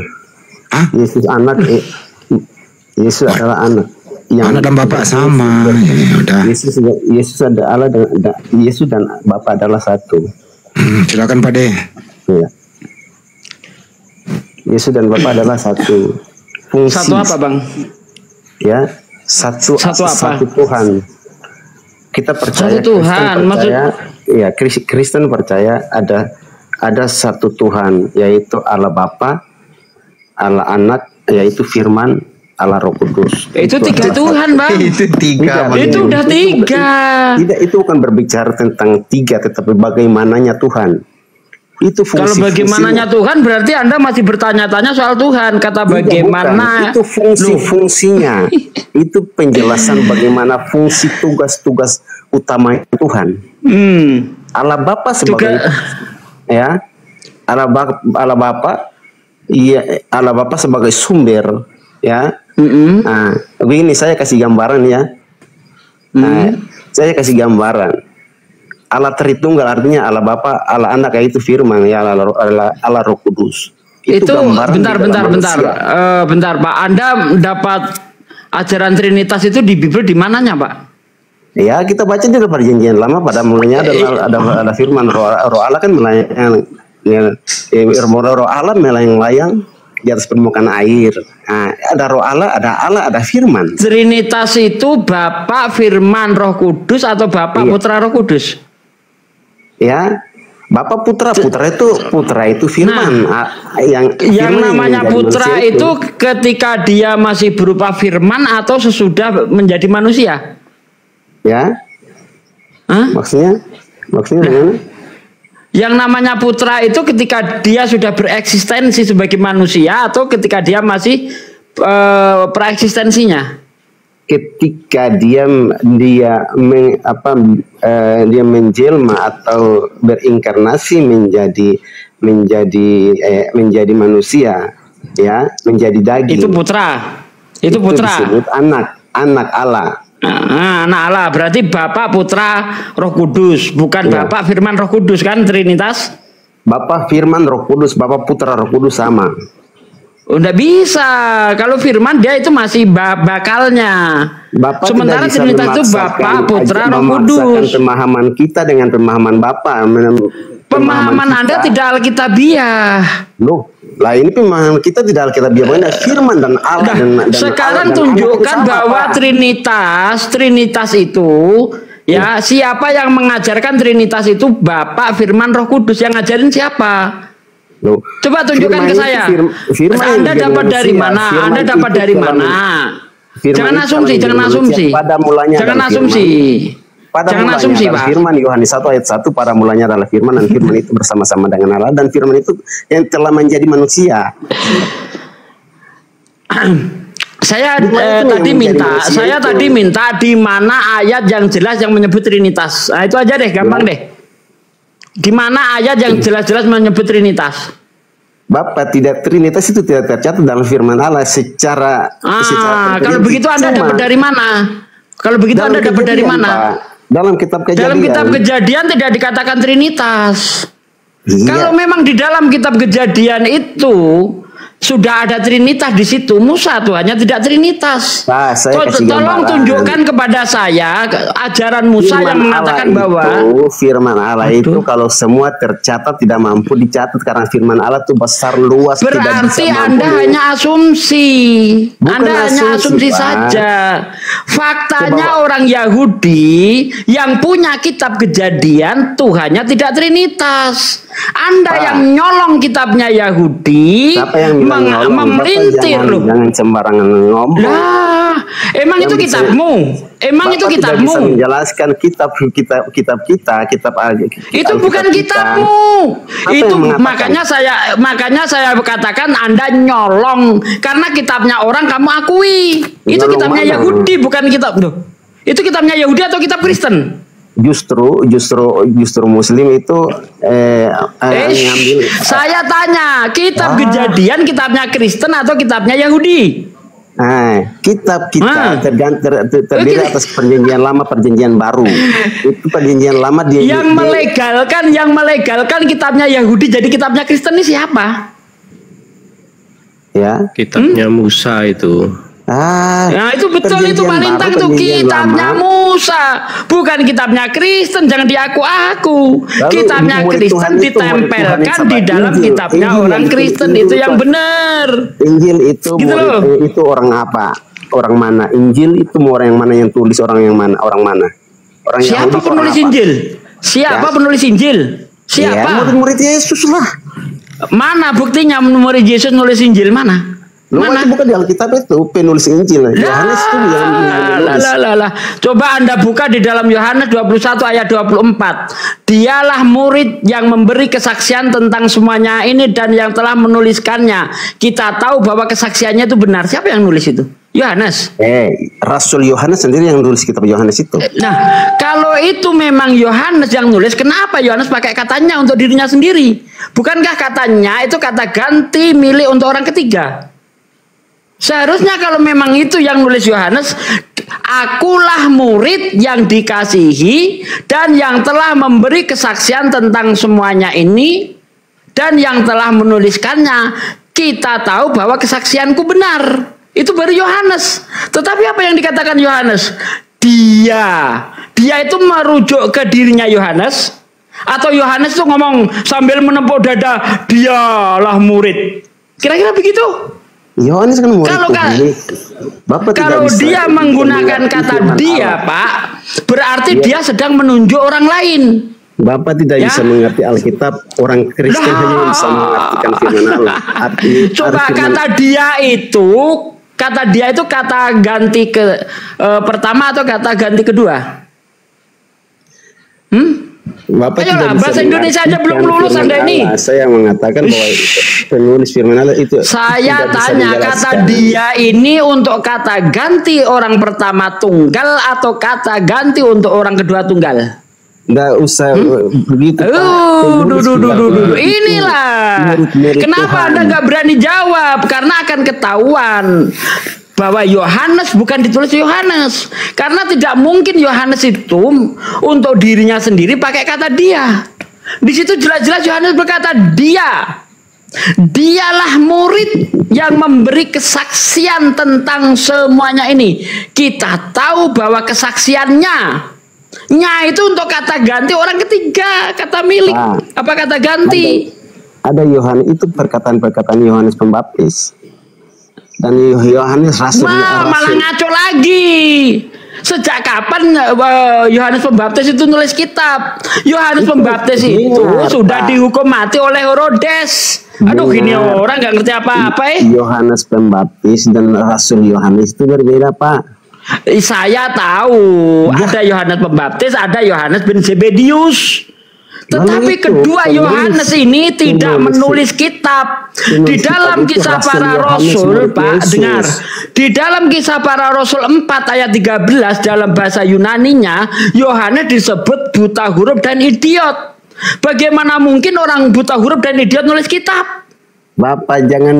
Hah? Yesus anak Yesus adalah anak. Anak dan Bapak sama. Ya udah. Yesus ada Allah dan Yesus dan Bapa adalah satu. Silakan Pak De. Ya. Yesus dan Bapa adalah satu. Fungsi. Satu apa Bang? Ya, satu apa? Satu Tuhan. Kita percaya. Satu Tuhan, ya Kristen percaya ada satu Tuhan, yaitu Allah Bapa, Allah Anak, yaitu Firman, Allah Roh Kudus. Itu 3 Tuhan Bang. Itu 3. Itu udah 3. Tidak, itu bukan berbicara tentang 3, tetapi bagaimananya Tuhan. Itu fungsi. Kalau bagaimananya Tuhan berarti Anda masih bertanya-tanya soal Tuhan. Kata bagaimana? Itu fungsinya. Itu penjelasan bagaimana fungsi tugas-tugas utama Tuhan. Allah Bapa sebagai ya, Allah Bapa, iya, Allah Bapa sebagai sumber, ya. Nah, begini saya kasih gambaran ya. Nah, saya kasih gambaran. Allah Tritunggal artinya Allah Bapa, Allah Anak, yaitu Firman, ya Allah Roh Kudus. Itu gambaran bentar Pak. Anda dapat ajaran Trinitas itu di Bible di mananya Pak? Ya kita baca di Perjanjian Lama pada mulanya ada Firman, Roh Allah kan melayang, Roh Allah melayang-layang di atas permukaan air. Nah, ada Roh Allah, ada Firman. Trinitas itu Bapa, Firman, Roh Kudus atau Bapa, Putra, Roh Kudus? Ya, Bapa, Putra itu Firman. Yang namanya Putra itu ketika dia masih berupa Firman atau sesudah menjadi manusia? Ya. Maksudnya gimana? Yang namanya Putra itu ketika dia sudah bereksistensi sebagai manusia atau ketika dia masih preeksistensinya? Ketika dia menjelma atau berinkarnasi menjadi manusia, ya, menjadi daging. Itu putra. Itu putra. Disebut anak Allah. Anak Allah berarti Bapa, Putra, Roh Kudus, bukan ya. Bapa, Firman, Roh Kudus kan Trinitas? Bapa, Firman, Roh Kudus, Bapa, Putra, Roh Kudus sama. Udah bisa. Kalau Firman dia itu masih bakalnya. Bapak sementara Trinitas itu Bapa, Putra, Roh Kudus. Pemahaman kita dengan pemahaman Bapa. Pemahaman Anda tidak alkitabiah. Loh, lah ini pemahaman kita tidak alkitabiah, banyak Firman dan Allah. Dan sekarang Allah, tunjukkan bahwa Trinitas itu ya, siapa yang mengajarkan Trinitas itu Bapa, Firman, Roh Kudus, yang ngajarin siapa? Loh, coba tunjukkan ke saya. Anda dapat dari mana? Anda dapat dari mana? Jangan asumsi, jangan asumsi. Pada mulanya jangan asumsi. Pada Jangan mulanya asumsi, adalah Pak. firman, Yohanes 1 ayat 1, pada mulanya adalah firman, dan firman itu bersama-sama dengan Allah, dan firman itu yang telah menjadi manusia. Saya Itu tadi yang menjadi minta, manusia saya itu. tadi minta di mana ayat yang jelas yang menyebut Trinitas. Nah, itu aja deh, gampang deh. Di mana ayat yang jelas-jelas menyebut Trinitas? Bapak, tidak Trinitas itu tidak tercatat dalam firman Allah secara Kalau begitu Anda Cuma, dapat dari mana? Kalau begitu dalam Anda dapat dari Kejadian, mana? Pak. Dalam kitab Kejadian. Dalam kitab Kejadian tidak dikatakan Trinitas. Iya. Kalau memang di dalam kitab Kejadian itu sudah ada Trinitas di situ, Musa Tuhannya tidak Trinitas. Nah, saya kasih Tolong gambaran. tunjukkan kepada saya ajaran Musa yang mengatakan bahwa firman Allah itu kalau semua tercatat tidak mampu dicatat karena firman Allah itu besar luas, tidak berarti bisa Anda mampu. hanya asumsi. Bukan Anda hanya asumsi Pak. saja. Faktanya orang Yahudi yang punya kitab Kejadian Tuhannya tidak Trinitas. Anda Pak. yang nyolong kitabnya Yahudi Siapa yang bilang nyolong? memelintir Bapak loh. jangan sembarangan ngomong. Lah, emang Yang itu bisa- kitabmu? Emang Bapak itu tidak kitabmu? bisa menjelaskan kitab kita. Itu bukan kitabmu. Apa Itu yang mengatakan? makanya saya katakan Anda nyolong karena kitabnya orang kamu akui. Itu Nyolong kitabnya mana? Yahudi bukan kitab. Loh, itu kitabnya Yahudi atau kitab Kristen? Justru Muslim itu ngambil. Saya tanya, kitab Kejadian kitabnya Kristen atau kitabnya Yahudi? Kitab kita terdiri atas perjanjian lama, perjanjian baru. Itu perjanjian lama dia yang melegalkan kitabnya Yahudi jadi kitabnya Kristen ini siapa? Ya. Kitabnya Musa itu. Nah itu betul, itu perjanjian Malintang baru, itu perjanjian kitabnya lama. Musa, bukan kitabnya Kristen, jangan diaku-aku. Lalu Kitabnya murid Kristen Tuhan itu, murid Tuhan ditempelkan sama di dalam Injil. kitabnya Injil orang itu- Kristen, Injil itu yang itu- benar. Injil itu Gitu loh. itu orang apa? Orang mana? Injil itu mau orang yang mana yang tulis, orang yang mana? Orang mana? Orang Siapa Yahudi, penulis orang apa? Injil? Siapa Ya. penulis Injil? Ya, Siapa? murid-murid Yesus lah. Mana buktinya murid Yesus nulis Injil mana? Lu Mana? itu bukan di Alkitab itu penulis Injil. Yohanes itu yang menulis. Lah. Coba Anda buka di dalam Yohanes 21 ayat 24. Dialah murid yang memberi kesaksian tentang semuanya ini dan yang telah menuliskannya. Kita tahu bahwa kesaksiannya itu benar. Siapa yang nulis itu? Yohanes. Rasul Yohanes sendiri yang nulis kitab Yohanes itu. Nah, kalau itu memang Yohanes yang nulis, kenapa Yohanes pakai katanya untuk dirinya sendiri? Bukankah katanya itu kata ganti milik untuk orang ketiga? Seharusnya kalau memang itu yang nulis Yohanes, akulah murid yang dikasihi dan yang telah memberi kesaksian tentang semuanya ini dan yang telah menuliskannya. Kita tahu bahwa kesaksianku benar. Itu baru Yohanes. Tetapi apa yang dikatakan Yohanes? Dia itu merujuk ke dirinya Yohanes, atau Yohanes itu ngomong sambil menepuk dada, dialah murid. Kira-kira begitu? Yohanes kan murid Kalau Tuhan. Bapak tidak Kalau bisa dia menggunakan mengerti kata firman dia, Allah. Pak, berarti dia sedang menunjuk orang lain. Bapak tidak Ya. bisa mengerti Alkitab. Orang Kristen hanya bisa mengartikan firman Allah. Coba firman- kata dia itu kata ganti ke pertama atau kata ganti kedua? Bapak Ayolah, tidak bisa bahasa Indonesia aja belum mengartikan lulus firman Anda ini. Allah. Saya mengatakan bahwa penulis firman Allah itu Saya tidak bisa tanya, kata menjelaskan. dia ini untuk kata ganti orang pertama tunggal atau kata ganti untuk orang kedua tunggal? Nggak usah begitu. Pak. Penulis firman Allah itu Inilah murid-murid kenapa Tuhan. Anda nggak berani jawab, karena akan ketahuan bahwa Yohanes bukan ditulis Yohanes, karena tidak mungkin Yohanes itu untuk dirinya sendiri pakai kata dia. Di situ jelas-jelas Yohanes berkata dialah murid yang memberi kesaksian tentang semuanya ini. Kita tahu bahwa kesaksiannya itu untuk kata ganti orang ketiga, kata milik. Apa kata ganti? Ada Yohanes itu perkataan-perkataan Yohanes Pembaptis. Dan Yohanes rasul. Malah ngaco lagi. Sejak kapan Yohanes Pembaptis itu nulis kitab? Yohanes Pembaptis itu sudah dihukum mati oleh Herodes. Aduh, gini orang nggak ngerti apa-apa Yohanes Pembaptis dan Rasul Yohanes itu berbeda, Pak. Saya tahu ada Yohanes Pembaptis, ada Yohanes bin Zebedius. Tetapi kedua Yohanes ini tidak menulis kitab. Di dalam kisah para rasul, Pak, dengar. Di dalam kisah para rasul 4 ayat 13 dalam bahasa Yunaninya, Yohanes disebut buta huruf dan idiot. Bagaimana mungkin orang buta huruf dan idiot nulis kitab? Bapak jangan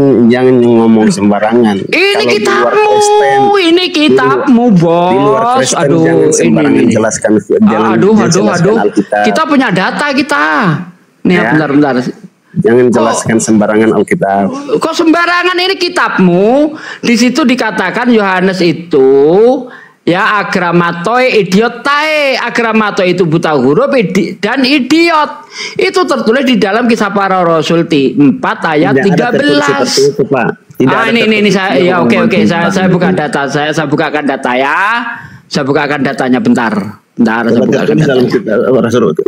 ngomong sembarangan. Ini kitabmu, ini kitabmu, bos. Aduh, jangan sembarangan ini. Jelaskan. Aduh. Kita punya data kita. Nih, ya. Bentar. Jangan jelaskan sembarangan Alkitab. Kok sembarangan, ini kitabmu? Di situ dikatakan Yohanes itu ya agramatoi idiotae. Agramatoi itu buta huruf dan idiot. Itu tertulis di dalam kisah para rasul 4 ayat 13. Itu, Pak. Ini saya ya oke. Saya buka data. Saya bukakan data ya. Saya bukakan datanya bentar. Saya bukakan dalam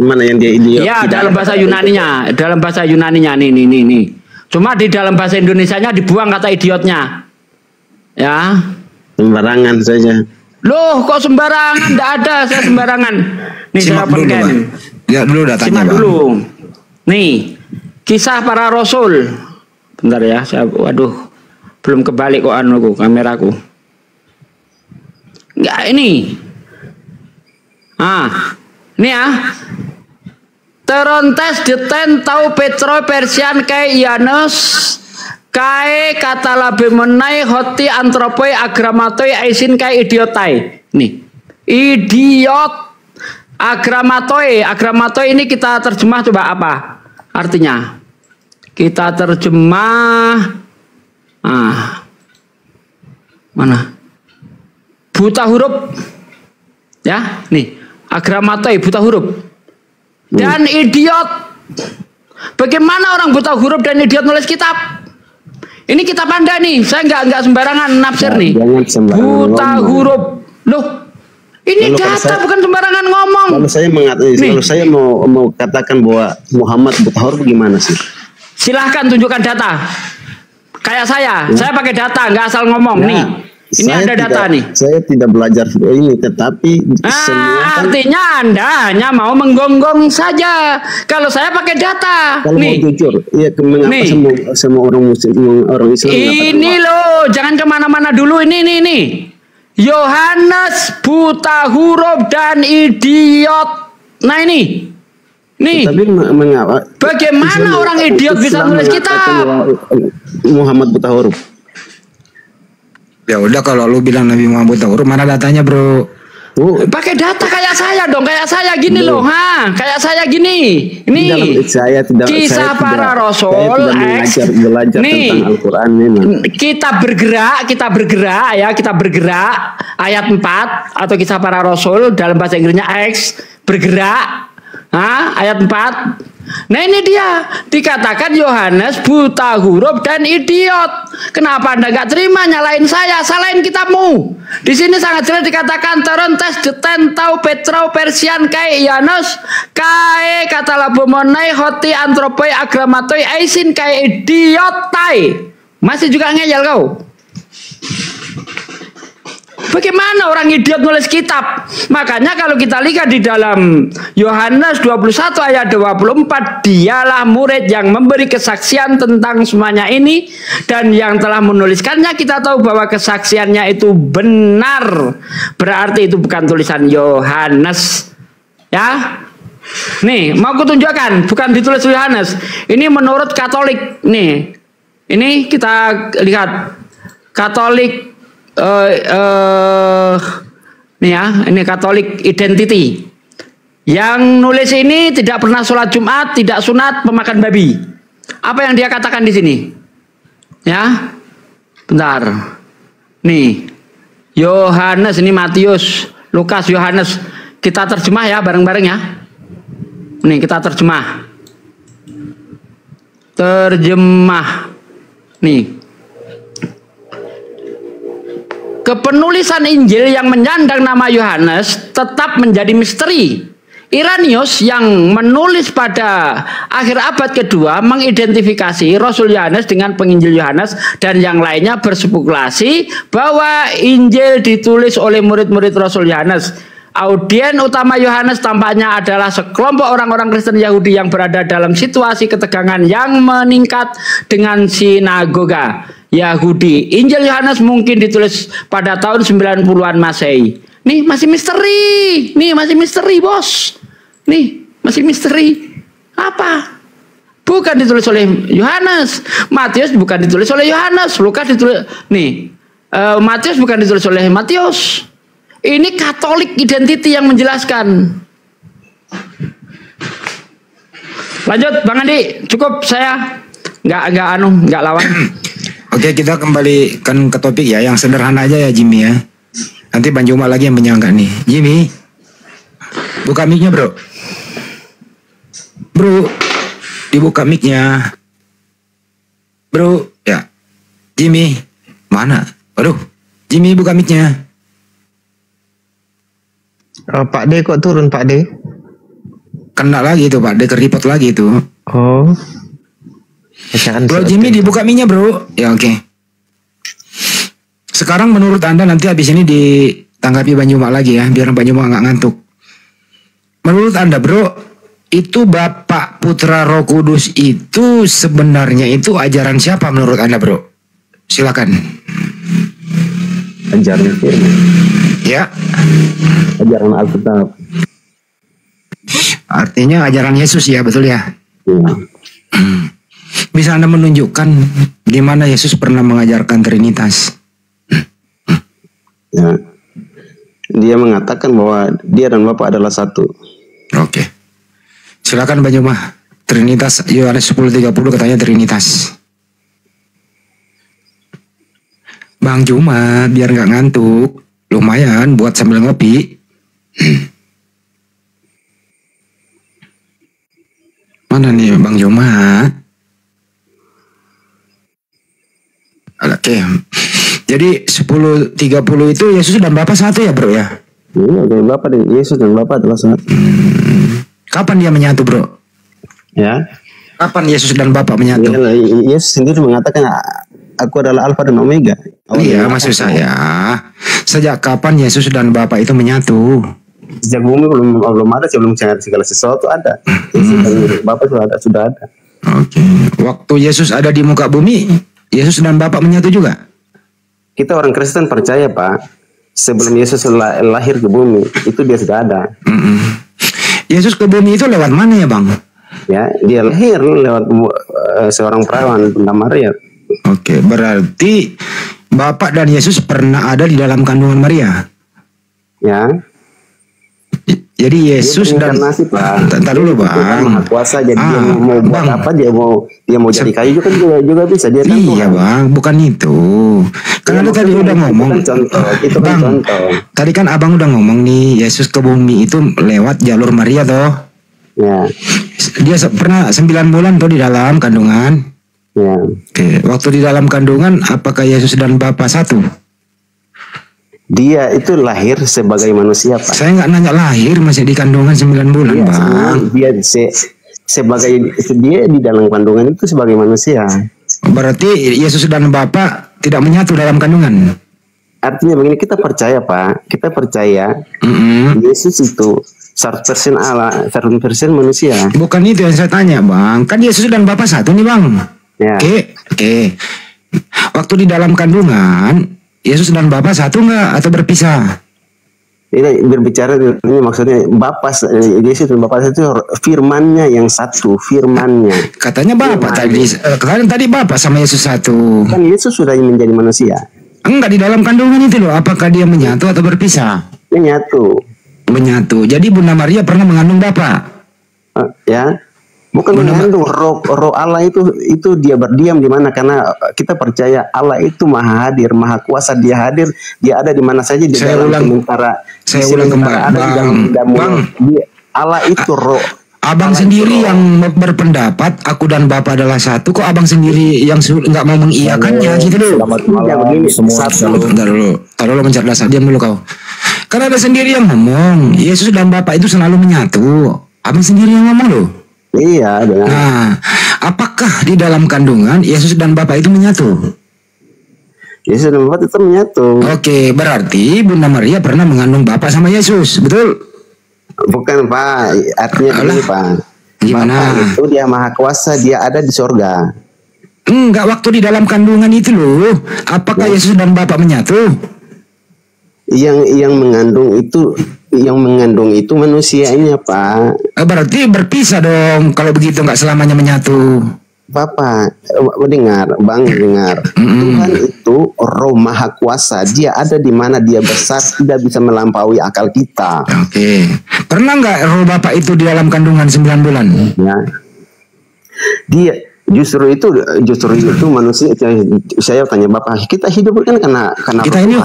mana yang dia idiot? Ya, dalam bahasa Yunaninya. Dalam bahasa Yunaninya nih. Cuma di dalam bahasa Indonesianya dibuang kata idiotnya. Ya. Sembarangan saja. Loh, kok sembarangan? Tidak ada, saya sembarangan. Nih, simak saya dulu, Bang. Lihat dulu datanya, simak Bang. dulu. Nih, kisah para rasul. Bentar ya, waduh, belum kebalik kok kameraku. Enggak, ini. Ini ya. Terontes deten tau Petro Persian kai Ianus kae kata labe menai hoti antropoi agramatoi aisin kai idiotai. Nih, idiot agramatoi. Agramatoi ini kita terjemah coba apa artinya? Kita terjemah mana? Buta huruf. Ya, nih. Agramatoi buta huruf. Dan idiot. Bagaimana orang buta huruf dan idiot nulis kitab? Ini kitab Anda nih, saya nggak sembarangan nafsir nih. Buta huruf, loh, ini lalu data bukan sembarangan ngomong. Kalau saya mau katakan bahwa Muhammad buta huruf gimana sih? Silahkan tunjukkan data. Kayak saya pakai data, nggak asal ngomong nih. Ini ada data nih. Saya tidak belajar ini, tetapi artinya Anda hanya mau menggonggong saja. Kalau saya pakai data. Kalau nih. Mau jujur, ya mengapa semua orang Muslim, orang Islam? Ini loh, jangan kemana-mana dulu. Ini. Yohanes buta huruf dan idiot. Nah ini. Nih. Tapi mengapa? Bagaimana orang idiot bisa nulis kitab? Muhammad buta huruf. Ya udah, kalau lu bilang Nabi Muhammad buta huruf, mana datanya, bro? Pakai data kayak saya dong, kayak saya gini loh, kayak saya gini. Ini kisah para rasul. Belajar tentang Al-Quran ini. Kita bergerak ayat 4 atau kisah para rasul dalam bahasa Inggrisnya X bergerak. Ayat 4. Nah ini dia dikatakan Yohanes buta huruf dan idiot. Kenapa Anda nggak terima nyalain saya, salahin kitabmu? Di sini sangat jelas dikatakan terontes deten tau Petro Persian kai Yohanes kai kata labomonai hoti antropoi agramatoi aisin kai idiotai. Masih juga ngeyel kau. Bagaimana orang idiot nulis kitab? Makanya kalau kita lihat di dalam Yohanes 21 ayat 24, dialah murid yang memberi kesaksian tentang semuanya ini dan yang telah menuliskannya. Kita tahu bahwa kesaksiannya itu benar. Berarti itu bukan tulisan Yohanes. Ya. Nih, mau kutunjukkan, bukan ditulis Yohanes. Ini menurut Katolik. Nih. Ini kita lihat Katolik nih ya, ini Katolik Identity. Yang nulis ini tidak pernah sholat Jumat, tidak sunat, pemakan babi. Apa yang dia katakan di sini? Ya, bentar. Nih, Yohanes, ini Matius, Lukas, Yohanes. Kita terjemah ya, bareng-bareng ya. Nih kita terjemah. Nih. Kepenulisan Injil yang menyandang nama Yohanes tetap menjadi misteri. Irenaeus yang menulis pada akhir abad kedua mengidentifikasi Rasul Yohanes dengan penginjil Yohanes dan yang lainnya berspekulasi bahwa Injil ditulis oleh murid-murid Rasul Yohanes. Audien utama Yohanes tampaknya adalah sekelompok orang-orang Kristen Yahudi yang berada dalam situasi ketegangan yang meningkat dengan sinagoga Yahudi. Injil Yohanes mungkin ditulis pada tahun 90-an Masehi. Nih masih misteri, bos. Nih masih misteri. Apa? Bukan ditulis oleh Yohanes. Matius bukan ditulis oleh Yohanes. Lukas ditulis. Matius bukan ditulis oleh Matius. Ini Katolik identity yang menjelaskan. Lanjut Bang Andi, cukup saya nggak lawan. Oke, kita kembalikan ke topik ya, yang sederhana aja ya Jimmy ya. Nanti Bang Juma lagi yang menyangka nih. Jimmy, buka mic-nya bro. Bro, dibuka mic-nya. Bro, ya. Jimmy, mana? Waduh, Jimmy buka mic-nya. Pak D kok turun Pak D? Kena lagi tuh Pak D, keripot lagi tuh. Oh. Bro Jimmy dibuka mic-nya bro. Ya oke. Sekarang menurut Anda, nanti habis ini ditanggapi Bang Juma lagi ya, biar Bang Juma nggak ngantuk. Menurut Anda bro, itu Bapak Putra Roh Kudus itu sebenarnya itu ajaran siapa menurut Anda bro? Silakan. Ajaran firman. Ya. Ajaran Alkitab. Artinya ajaran Yesus ya, betul ya? Ya. Bisa Anda menunjukkan di mana Yesus pernah mengajarkan Trinitas? Ya. Dia mengatakan bahwa dia dan Bapa adalah satu. Oke. Silakan Bang Juma. Trinitas, Yohanes 10:30 katanya Trinitas. Bang Juma, biar nggak ngantuk, lumayan buat sambil ngopi. Mana nih Bang Juma? Oke. Jadi 10:30 itu Yesus dan Bapa satu ya bro ya? Iya, dan Bapa dan Yesus dan Bapa adalah satu. Kapan dia menyatu bro? Ya. Kapan Yesus dan Bapa menyatu? Ya, Yesus sendiri mengatakan, aku adalah Alfa dan Omega. Iya, maksud saya, sejak kapan Yesus dan Bapa itu menyatu? Sejak bumi belum ada, sebelum segala sesuatu ada. Yesus dan Bapa sudah ada. Oke. Waktu Yesus ada di muka bumi, Yesus dan Bapa menyatu juga? Kita orang Kristen percaya Pak, sebelum Yesus lahir ke bumi, itu dia sudah ada. Yesus ke bumi itu lewat mana ya Bang? Ya, dia lahir lewat seorang perawan Bunda Maria. Oke, berarti Bapak dan Yesus pernah ada di dalam kandungan Maria? Ya. Jadi Yesus dan Pak. dulu Bang. Maha kuasa, jadi dia mau buat Bang. apa, dia mau jadi kayu kan juga bisa, dia kan Iya Tuhan. Bang, bukan itu. Karena lu tadi udah ngomong. Itu kan Bang, contoh. tadi kan Abang udah ngomong nih, Yesus ke bumi itu lewat jalur Maria toh. Ya. Dia pernah 9 bulan tuh di dalam kandungan. Ya. Oke, waktu di dalam kandungan apakah Yesus dan Bapa satu? Dia itu lahir sebagai manusia Pak. Saya nggak nanya lahir, masih di kandungan 9 bulan Iya, Bang. Dia sebagai dia di dalam kandungan itu sebagai manusia. Berarti Yesus dan Bapa tidak menyatu dalam kandungan. Artinya begini, kita percaya Pak, kita percaya Yesus itu 100% Allah, 100% manusia. Bukan itu yang saya tanya Bang. Kan Yesus dan Bapa satu nih Bang. Ya. Oke. Waktu di dalam kandungan Yesus dan Bapa satu nggak atau berpisah? Ini berbicara ini maksudnya Bapa, Yesus dan Bapa itu firmannya yang satu, firmannya. Katanya Bapa tadi, tadi Bapa sama Yesus satu. Kan Yesus sudah menjadi manusia. Enggak, di dalam kandungan itu loh. Apakah dia menyatu atau berpisah? Menyatu. Jadi Bunda Maria pernah mengandung Bapa. Ya. Bukan mengandung, roh Allah itu dia berdiam di mana, karena kita percaya Allah itu maha hadir, maha kuasa, dia hadir, dia ada di mana saja di dalam Saya ulang kembali, Bang. Allah itu roh. Abang Allah sendiri yang berpendapat aku dan Bapa adalah satu, kok abang sendiri yang nggak mau mengiyakannya gitu loh. Selamat malam semua. Taruh dulu mencerdas, diam dulu kau. Karena ada sendiri yang ngomong, Yesus dan Bapa itu selalu menyatu. Abang sendiri yang ngomong loh. Iya, benar. Nah, apakah di dalam kandungan Yesus dan Bapa itu menyatu? Yesus dan Bapa tetap menyatu. Oke, berarti Bunda Maria pernah mengandung Bapa sama Yesus, betul? Bukan, Pak. Artinya begini, Pak. Gimana? Bapa itu dia maha kuasa, dia ada di sorga. Enggak, waktu di dalam kandungan itu loh. Apakah Yesus dan Bapa menyatu? Yang mengandung itu manusianya, Pak. Berarti berpisah dong. Kalau begitu nggak selamanya menyatu. Bapak, dengar, Bang, dengar. Tuhan itu Roh Maha Kuasa. Dia ada di mana dia besar, tidak bisa melampaui akal kita. Oke. Pernah nggak Roh Bapak itu di dalam kandungan 9 bulan? Ya. Dia justru itu manusia. Saya tanya Bapak, kita hidup kan karena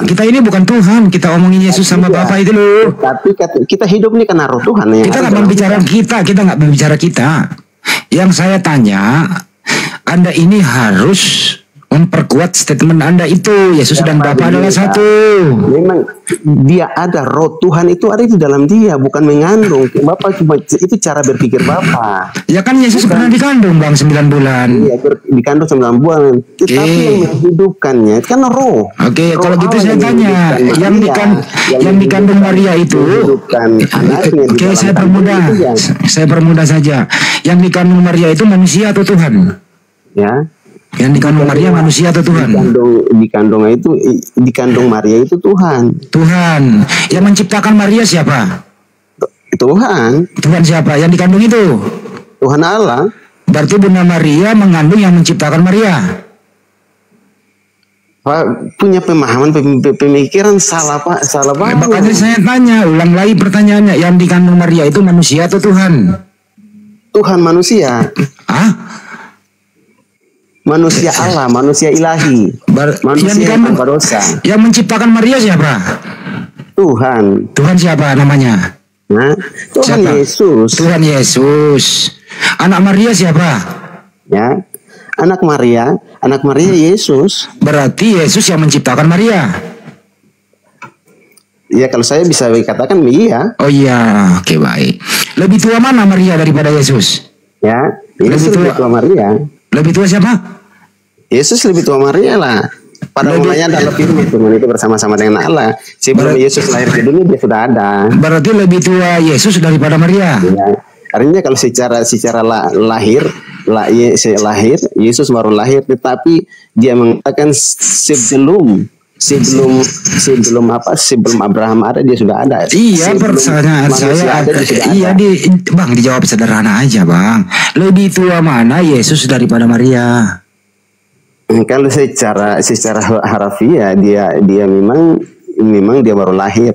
kita ini bukan Tuhan. Kita omongin Yesus sama Bapak itu loh. Tapi kita hidup ini karena Roh Tuhan. Kita nggak berbicara kita nggak berbicara kita. Yang saya tanya, Anda ini harus memperkuat statement Anda itu. Yesus dan Bapa adalah satu. Memang dia ada, Roh Tuhan itu ada di dalam dia, bukan mengandung. Bapak cuma itu cara berpikir Bapak. Ya kan Yesus pernah dikandung Bang 9 bulan. Iya, dikandung 9 bulan. Tetapi yang menghidupkannya itu kan Roh. Oke, kalau gitu saya tanya, yang dikandung Maria itu, oke, saya permudah saja. Yang dikandung Maria itu manusia atau Tuhan? Ya. Yang dikandung Maria manusia atau Tuhan? Dikandung Maria itu Tuhan. Tuhan. Yang menciptakan Maria siapa? Tuhan. Tuhan siapa? Yang dikandung itu? Tuhan Allah. Berarti Bunda Maria mengandung yang menciptakan Maria. Pak, punya pemahaman pemikiran salah, Pak, salah banget. Makanya saya tanya, ulang lagi pertanyaannya, yang dikandung Maria itu manusia atau Tuhan? Tuhan manusia. Hah? Manusia Allah, manusia ilahi, manusia yang tanpa dosa. Yang menciptakan Maria siapa? Tuhan. Tuhan siapa namanya? Nah, Tuhan siapa? Yesus. Tuhan Yesus. Anak Maria siapa? Ya, anak Maria Yesus. Berarti Yesus yang menciptakan Maria. Ya, kalau saya bisa katakan iya. Oh iya, oke, baik. Lebih tua mana Maria daripada Yesus? Ya, Yesus lebih tua Maria. Lebih tua siapa? Yesus lebih tua Maria lah. Pada mulanya adalah firman itu bersama-sama dengan Allah. Sebelum Yesus lahir ke dunia dia sudah ada. Berarti lebih tua Yesus daripada Maria. Ya. Artinya kalau secara lahir Yesus baru lahir, tetapi dia mengatakan sebelum Abraham ada dia sudah ada. Iya, pertanyaan saya Bang, dijawab sederhana aja, Bang. Lebih tua mana Yesus daripada Maria? Kalau secara harafiah dia memang dia baru lahir.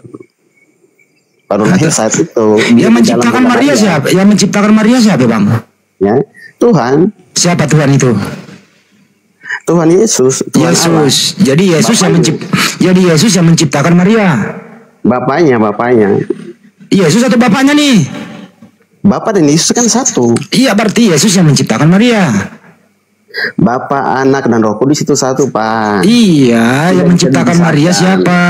Baru lahir saat itu. Yang menciptakan Maria siapa? Yang menciptakan Maria siapa, Bang? Ya, Tuhan. Siapa Tuhan itu? Tuhan Yesus. Yesus. Jadi Yesus yang menciptakan Maria. Bapaknya. Yesus atau bapaknya nih? Bapak dan Yesus kan satu. Iya, berarti Yesus yang menciptakan Maria. Bapa, Anak, dan Roh Kudus itu satu, Pak. Iya, yang menciptakan Maria siapa?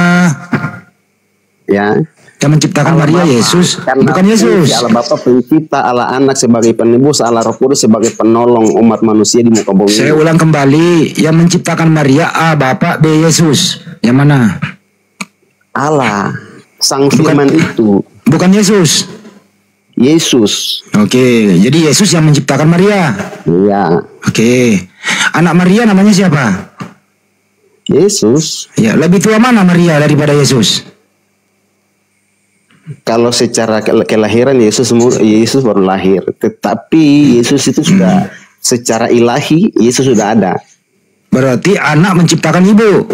Ya. Yang menciptakan Allah Maria Bapa. Yesus, bukan Yesus. Allah Bapa pencipta, Allah Anak sebagai penebus, Allah Roh Kudus sebagai penolong umat manusia di muka bumi. Saya ulang kembali, yang menciptakan Maria A Bapa B Yesus. Yang mana? Allah, Sang Firman itu. Bukan Yesus. Yesus. Oke, jadi Yesus yang menciptakan Maria. Iya. Oke. Anak Maria namanya siapa? Yesus. Ya, lebih tua mana Maria daripada Yesus? Kalau secara kelahiran Yesus baru lahir, tetapi Yesus itu sudah secara ilahi Yesus sudah ada. Berarti anak menciptakan ibu.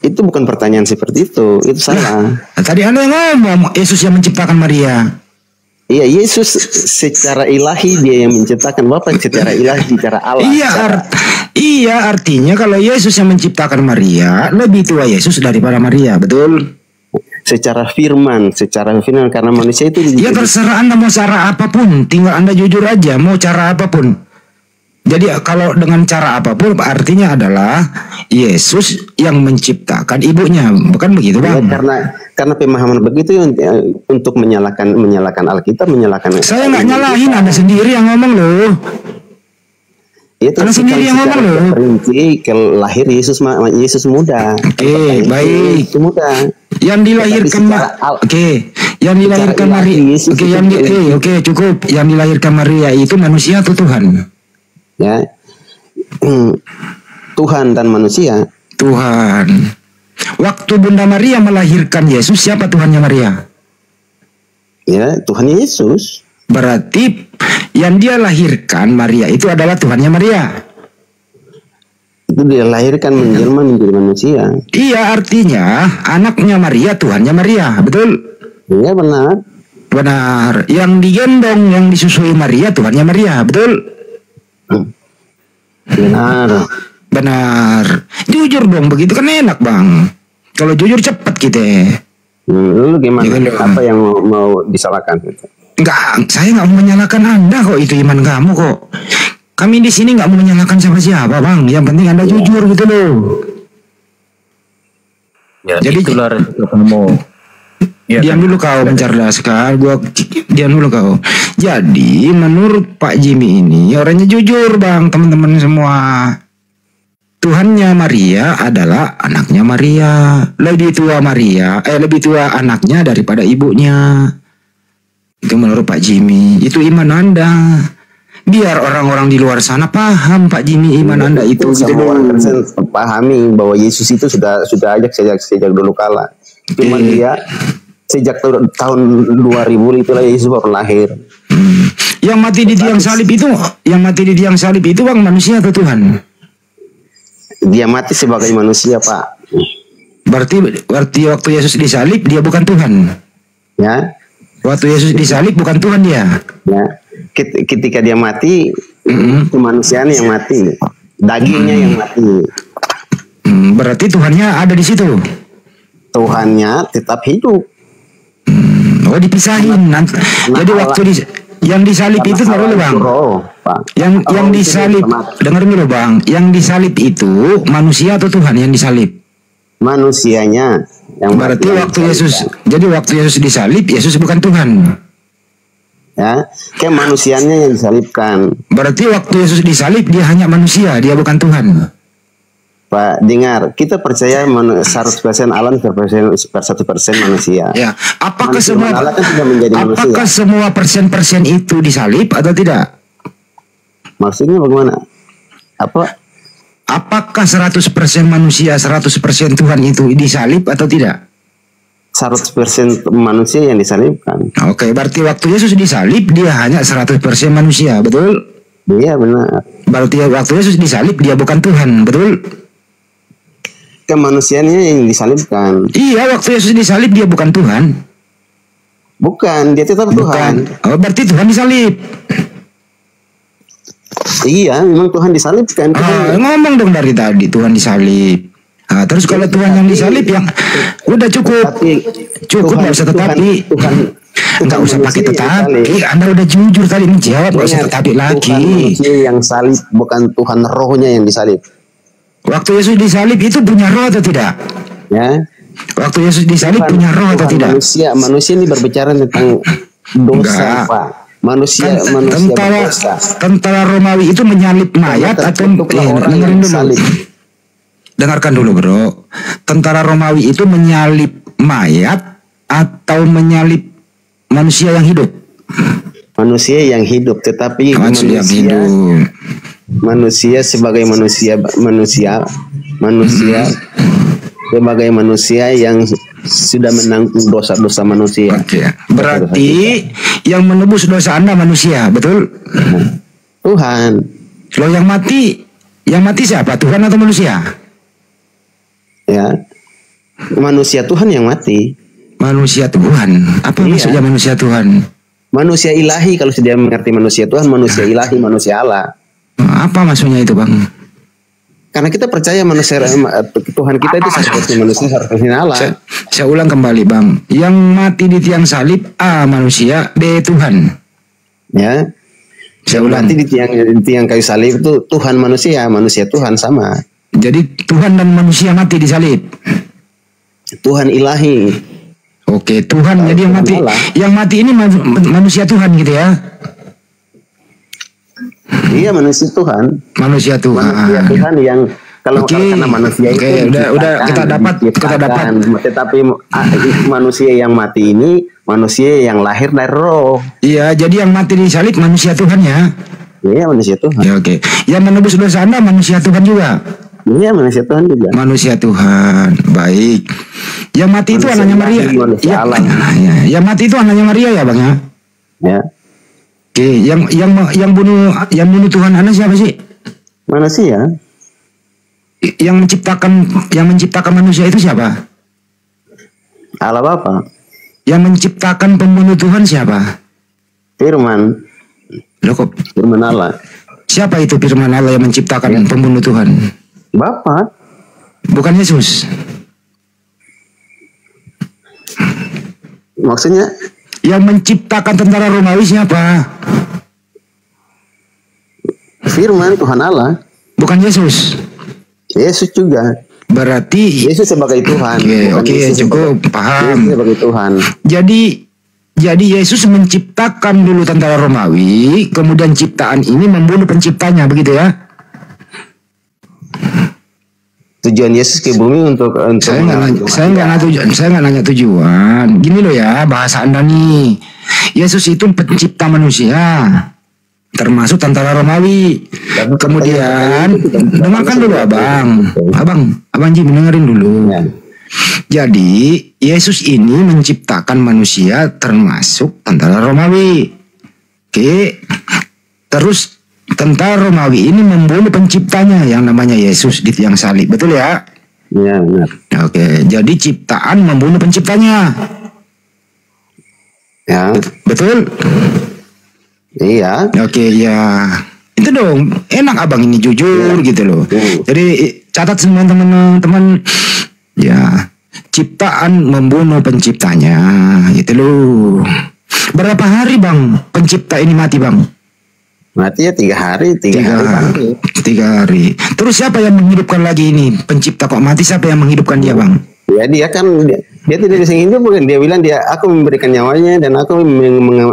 Itu bukan pertanyaan seperti itu salah. Tadi Anda yang ngomong Yesus yang menciptakan Maria. Iya, Yesus secara ilahi dia yang menciptakan, Bapak secara ilahi, secara Allah. Iya, artinya kalau Yesus yang menciptakan Maria, lebih tua Yesus daripada Maria, betul? Secara firman karena manusia itu. Ya terserah Anda mau cara apapun, tinggal Anda jujur aja mau cara apapun. Jadi kalau dengan cara apapun artinya adalah Yesus yang menciptakan ibunya, bukan begitu Ya, Bang? karena pemahaman begitu untuk menyalahkan Alkitab, menyalahkan. Saya nggak nyalahin, Anda sendiri yang ngomong loh. Itu Anda sendiri yang ngomong loh. Perinci lahir Yesus muda. Oke, baik. Yesus muda. Yang dilahirkan yang dilahirkan Maria. Oke, cukup. Yang dilahirkan Maria itu manusia atau Tuhan? Ya. Tuhan dan manusia. Tuhan. Waktu Bunda Maria melahirkan Yesus, siapa Tuhannya Maria? Ya, Tuhan Yesus. Berarti yang dia lahirkan Maria itu adalah Tuhannya Maria. Itu dia lahirkan menjelma menjadi manusia. Iya, artinya anaknya Maria Tuhannya Maria, betul? Iya, benar. Benar. Yang digendong, yang disusui Maria Tuhannya Maria, betul? Benar. Benar. Jujur dong, begitu kan enak Bang. Kalau jujur cepat kita. Lu gimana? Ya, apa yang mau disalahkan? Enggak, saya nggak mau menyalahkan Anda kok, itu iman kamu kok. Kami di sini nggak mau menyalahkan siapa-siapa Bang. Yang penting Anda jujur gitu loh. Ya, jadi itulah kamu. Ya, diam dulu kau mencerdaskan, diam dulu kau. Jadi menurut Pak Jimmy ini orangnya jujur Bang, teman-teman semua. Tuhannya Maria adalah anaknya Maria. Lebih tua lebih tua anaknya daripada ibunya. Itu menurut Pak Jimmy. Itu iman Anda. Biar orang-orang di luar sana paham Pak Jimmy iman Anda itu. Semua orang pahami bahwa Yesus itu sudah ajak sejak dulu kala. Cuman dia sejak tahun 2000 itulah Yesus baru lahir. Yang mati di tiang salib itu Bang, manusia atau Tuhan? Dia mati sebagai manusia, Pak. Berarti waktu Yesus disalib dia bukan Tuhan. Ya. Waktu Yesus disalib bukan Tuhan dia. Ya. Ketika dia mati, kemanusiaan yang mati, dagingnya yang mati. Berarti Tuhannya ada di situ. Tuhannya tetap hidup. Oh, dipisahin. Jadi waktu yang disalib itu taruh Bang. Yang disalib, dengar dulu Bang. Yang disalib itu manusia atau Tuhan yang disalib? Manusianya. Yang berarti waktu Yesus. Jadi waktu Yesus disalib, Yesus bukan Tuhan. Ya, kayak manusianya yang disalibkan. Berarti waktu Yesus disalib dia hanya manusia, dia bukan Tuhan. Pak, dengar, kita percaya 100% alam, 1% manusia. Ya, apakah manusia, semua persen itu disalib atau tidak? Maksudnya bagaimana? Apakah 100% manusia, 100% Tuhan itu disalib atau tidak? 100% manusia yang disalibkan. Oke, berarti waktu Yesus disalib dia hanya 100% manusia, betul? Iya, benar. Berarti waktu Yesus disalib dia bukan Tuhan, betul? Kemanusiaannya yang disalibkan. Iya, waktu Yesus disalib dia bukan Tuhan. Bukan, dia tetap Tuhan. Oh, berarti Tuhan disalib. Iya, memang Tuhan disalibkan. Ngomong dong dari tadi Tuhan disalib. Terus kalau Tuhan yang disalib yang udah cukup nggak usah tetapi. Nggak usah pakai tetapi. Anda udah jujur tadi menjawab, nggak usah tetapi lagi. Manusia yang salib bukan Tuhan, rohnya yang disalib. Waktu Yesus disalib itu punya roh atau tidak? Ya. Waktu Yesus disalib punya roh atau tidak? Manusia ini berbicara tentang dosa, Pak. Manusia berdosa. Tentara Romawi itu menyalib mayat atau dengerin dulu. Dengarkan dulu bro. Tentara Romawi itu menyalib mayat atau menyalib manusia yang hidup? Manusia yang hidup, tetapi manusia sebagai manusia sebagai manusia yang sudah menanggung dosa-dosa manusia. Berarti yang menebus dosa Anda manusia, betul? Tuhan. Loh, yang mati siapa? Tuhan atau manusia? Ya, manusia Tuhan yang mati. Manusia Tuhan. Apa maksudnya manusia Tuhan? Manusia ilahi, kalau sudah mengerti manusia Tuhan, manusia ilahi, manusia Allah. Apa maksudnya itu Bang? Karena kita percaya manusia Tuhan kita itu seperti manusia, seperti Allah. Saya ulang kembali Bang. Yang mati di tiang salib A manusia, B Tuhan. Ya. Saya ulang. Mati di tiang kayu salib itu Tuhan manusia Tuhan sama. Jadi Tuhan dan manusia mati disalib. Tuhan ilahi. Oke, Tuhan. Jadi yang mati ini manusia Tuhan gitu ya? Iya, manusia Tuhan. Manusia Tuhan. Manusia Tuhan yang kalau karena manusia itu udah kita dapat. Tetapi manusia yang mati ini manusia yang lahir dari roh. Iya, jadi yang mati disalib manusia Tuhan ya. Iya, manusia Tuhan. Ya, oke. Yang menebus dosa Anda manusia Tuhan juga. Iya, manusia Tuhan juga. Manusia Tuhan. Baik. Yang mati itu anaknya Maria. Yang mati itu anaknya Maria ya, Bang ya? Ya. Oke, yang bunuh Tuhan Anda siapa sih? Manusia. Yang menciptakan manusia itu siapa? Allah Bapa. Yang menciptakan pembunuh Tuhan siapa? Firman. Loh kok? Firman Allah. Siapa itu firman Allah yang menciptakan pembunuh Tuhan? Bapa. Bukan Yesus. Maksudnya? Yang menciptakan tentara Romawi siapa? Firman Tuhan Allah. Bukan Yesus. Yesus juga. Berarti Yesus sebagai Tuhan. Oke, cukup paham. Yesus sebagai Tuhan. Jadi Yesus menciptakan dulu tentara Romawi, kemudian ciptaan ini membunuh penciptanya, begitu ya? Tujuan Yesus ke bumi untuk saya nggak nanya tujuan. Gini loh ya, bahasa Anda nih. Yesus itu pencipta manusia, termasuk tentara Romawi. Kemudian dengarkan dulu abang Ji, dengerin dulu. Jadi Yesus ini menciptakan manusia termasuk tentara Romawi. Oke. Terus tentara Romawi ini membunuh penciptanya yang namanya Yesus di tiang salib. Betul ya? Iya, benar. Oke, jadi ciptaan membunuh penciptanya. Ya. Betul? Iya. Oke, ya. Itu dong, enak abang ini jujur gitu loh. Jadi catat semua teman-teman. Ya, ciptaan membunuh penciptanya, gitu loh. Berapa hari bang pencipta ini mati bang? Mati ya 3 hari, 3 hari. 3 hari. Terus siapa yang menghidupkan lagi ini? Pencipta kok mati, siapa yang menghidupkan dia bang? Ya dia kan dia tidak bisa hidup, bukan? Dia bilang aku memberikan nyawanya dan aku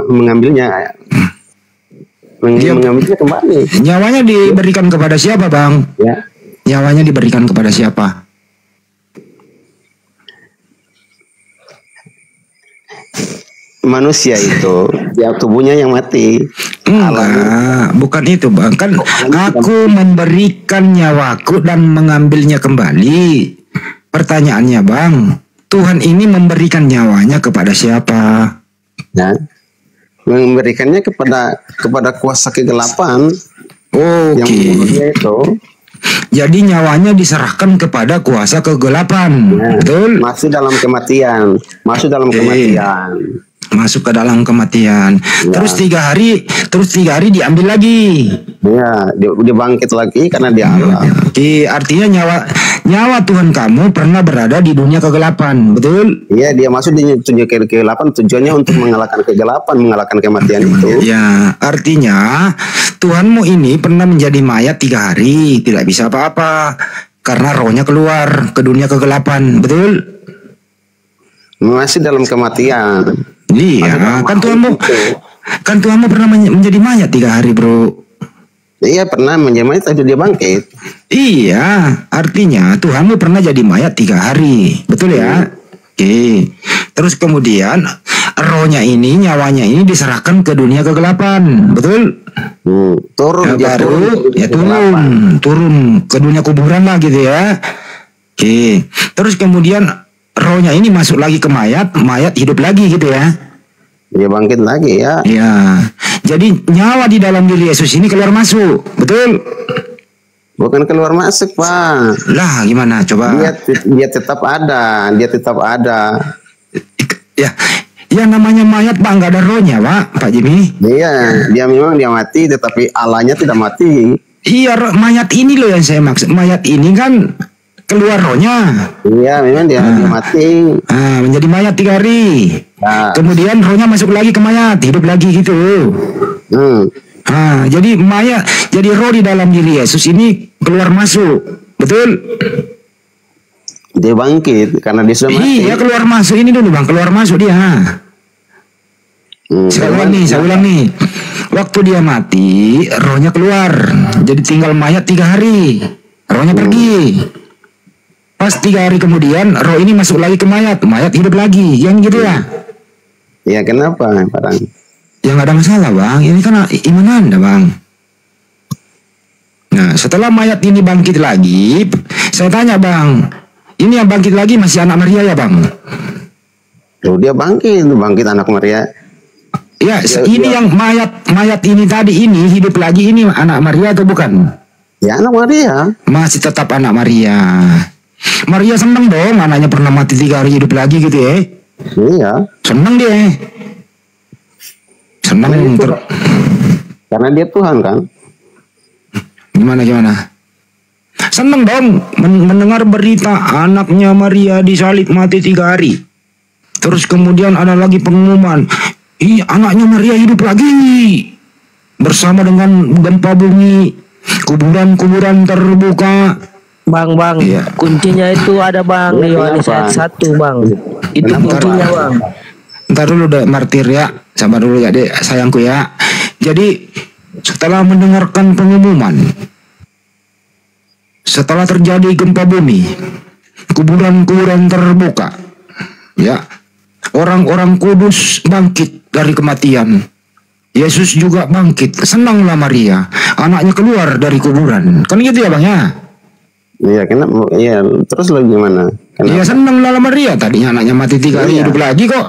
mengambilnya. Mengambilnya kembali. Nyawanya diberikan kepada siapa bang? Ya. Nyawanya diberikan kepada siapa? Manusia itu ya tubuhnya yang mati. Enggak, bukan itu bang. Kan aku memberikan nyawaku dan mengambilnya kembali. Pertanyaannya bang, Tuhan ini memberikan nyawanya kepada siapa? Ya, memberikannya kepada kuasa kegelapan. Oke. Yang itu. Jadi nyawanya diserahkan kepada kuasa kegelapan. Ya, betul? Masuk dalam kematian. Masuk ke dalam kematian. Ya. Terus 3 hari diambil lagi. Ya, dia bangkit lagi karena dia Allah. Oke, artinya nyawa Tuhan kamu pernah berada di dunia kegelapan, betul? Iya, dia masuk di dunia kegelapan, tujuannya untuk mengalahkan kegelapan, mengalahkan kematian itu. Ya, artinya Tuhanmu ini pernah menjadi mayat 3 hari, tidak bisa apa-apa karena rohnya keluar ke dunia kegelapan, betul? Masih dalam kematian. Iya, kan Tuhanmu pernah menjadi mayat 3 hari, bro. Iya, pernah menjadi mayat, tapi dia bangkit. Iya, artinya Tuhanmu pernah jadi mayat 3 hari, betul ya? Oke. Terus kemudian rohnya ini, nyawanya ini diserahkan ke dunia kegelapan, betul? Turun ke dunia kuburan lah gitu ya. Oke. Terus kemudian rohnya ini masuk lagi ke mayat hidup lagi gitu ya. Dia bangkit lagi ya. Ya. Jadi nyawa di dalam diri Yesus ini keluar masuk, betul? Bukan keluar masuk, Pak. Lah, gimana coba? Dia tetap ada, Ya, yang namanya mayat Pak nggak ada rohnya, Pak Jimmy. Iya, dia memang dia mati, tetapi Allahnya tidak mati. Iya, mayat ini loh yang saya maksud. Mayat ini kan keluar rohnya. Iya, memang dia mati. Menjadi mayat 3 hari. Kemudian rohnya masuk lagi ke mayat, hidup lagi gitu. Jadi roh di dalam diri Yesus ini keluar masuk, Betul? Dia bangkit karena dia sudah mati. Iya, keluar masuk ini dulu bang, keluar masuk dia. Saya ulang nih. Waktu dia mati, rohnya keluar. Jadi tinggal mayat 3 hari. Rohnya pergi. Pas 3 hari kemudian, roh ini masuk lagi ke mayat. Mayat hidup lagi. Yang gitu ya? Ya kenapa, Parang? Ya nggak ada masalah bang. Ini kan iman Anda bang. Nah, setelah mayat ini bangkit lagi, saya tanya bang, ini yang bangkit lagi masih anak Maria ya bang? Loh, dia bangkit anak Maria. Ya, ini yang mayat ini tadi ini hidup lagi, ini anak Maria atau bukan? Ya, anak Maria. Masih tetap anak Maria. Maria seneng dong, anaknya pernah mati 3 hari hidup lagi gitu ya? Iya. Seneng dia. Seneng karena dia Tuhan kan? Gimana? Seneng dong mendengar berita anaknya Maria disalib mati 3 hari. Terus kemudian ada lagi pengumuman, anaknya Maria hidup lagi bersama dengan gempa bumi, kuburan terbuka. Bang, iya. Kuncinya itu ada bang di Yohanes ayat 1 bang. Itu kuncinya bang. Ntar dulu deh martir ya, sabar dulu ya dek sayangku ya. Jadi setelah mendengarkan pengumuman, setelah terjadi gempa bumi, kuburan terbuka, ya, orang-orang kudus bangkit dari kematian. Yesus juga bangkit. Senanglah Maria, anaknya keluar dari kuburan. Kan gitu ya bang ya? Iya, kenapa? Iya, terus lagi gimana? Iya, senanglah Maria. Tadinya anaknya mati 3 hari hidup lagi kok.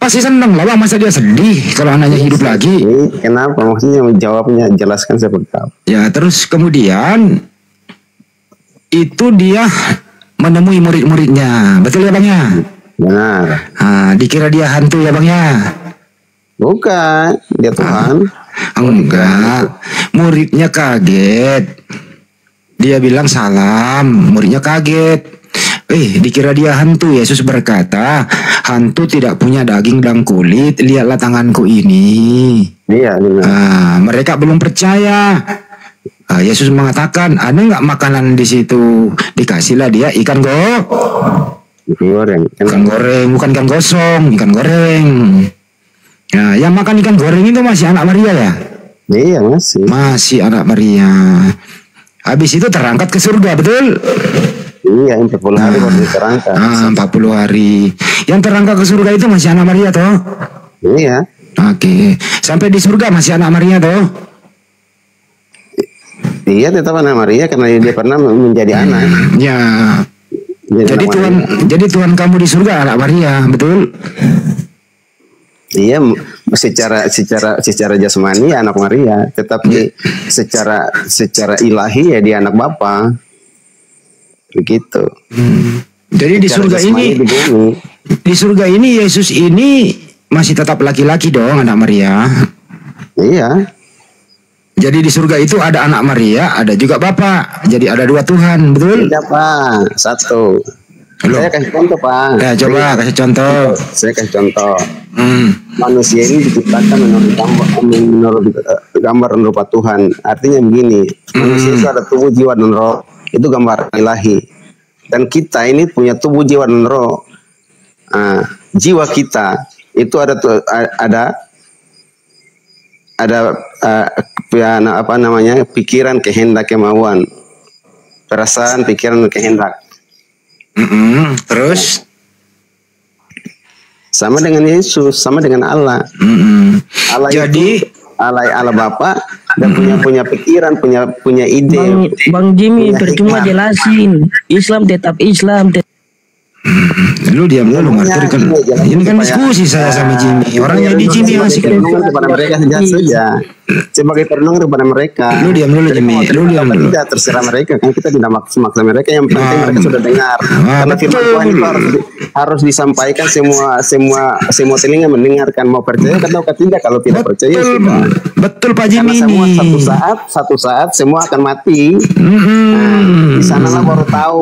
Pasti senang lah bang, masa dia sedih kalau anaknya hidup lagi? Kenapa? Maksudnya jawabnya jelaskan seperti apa? Ya, terus kemudian itu dia menemui murid-muridnya, betul ya bang ya? Benar. Nah, dikira dia hantu ya bang ya? Bukan, dia Tuhan. Enggak, muridnya kaget. Dia bilang salam, muridnya kaget. Dikira dia hantu. Yesus berkata, hantu tidak punya daging dan kulit. Lihatlah tanganku ini. Iya. Mereka belum percaya. Yesus mengatakan, ada nggak makanan di situ? Dikasihlah dia ikan goreng. Ikan goreng, bukan ikan gosong, ikan goreng. Nah, yang makan ikan goreng itu masih anak Maria ya? Iya, masih anak Maria. Habis itu terangkat ke surga, betul? Iya, 40 hari baru terangkat. 40 hari. Yang terangkat ke surga itu masih anak Maria toh? Iya. Oke. Sampai di surga masih anak Maria toh? Iya, tetap anak Maria karena dia pernah menjadi anak. Ya. Jadi Tuhan kamu di surga anak Maria, betul? Iya, secara jasmani ya anak Maria, tetapi secara ilahi ya dia anak Bapa. Begitu. Jadi di surga ini Yesus ini masih tetap laki-laki dong, anak Maria. Iya. Jadi di surga itu ada anak Maria, ada juga Bapa. Jadi ada 2 Tuhan, betul? Tidak, Pak. 1. Saya kasih contoh, Pak. Ya, coba kasih contoh. Saya kasih contoh. Manusia ini diciptakan menurut gambar dan rupa Tuhan. Artinya begini, manusia itu ada tubuh, jiwa, dan roh. Itu gambar ilahi. Dan kita ini punya tubuh, jiwa, dan roh. Jiwa kita itu ada pikiran, kehendak, kemauan, perasaan, pikiran, kehendak. Terus sama dengan Yesus, sama dengan Allah. Allah jadi itu, Allah Bapa dan punya pikiran, punya ide. Bang Jimmy percuma jelasin. Islam tetap Islam. Lu diam dulu, martir kan. Ini kan diskusi saya sama Jimmy. Orangnya di Jimmy masih kepada mereka saja. Sebagai perenung kepada mereka. Lu diam dulu Jimmy. Lu diam dulu. Tidak terserah mereka, kan kita tidak maksa mereka, yang penting mereka sudah dengar. Karena firman Tuhan itu harus disampaikan, semua telinga mendengarkan, mau percaya atau tidak. Kalau tidak percaya sudah. Betul Pak Jimmy ini. Satu saat semua akan mati. Di sanalah baru tahu.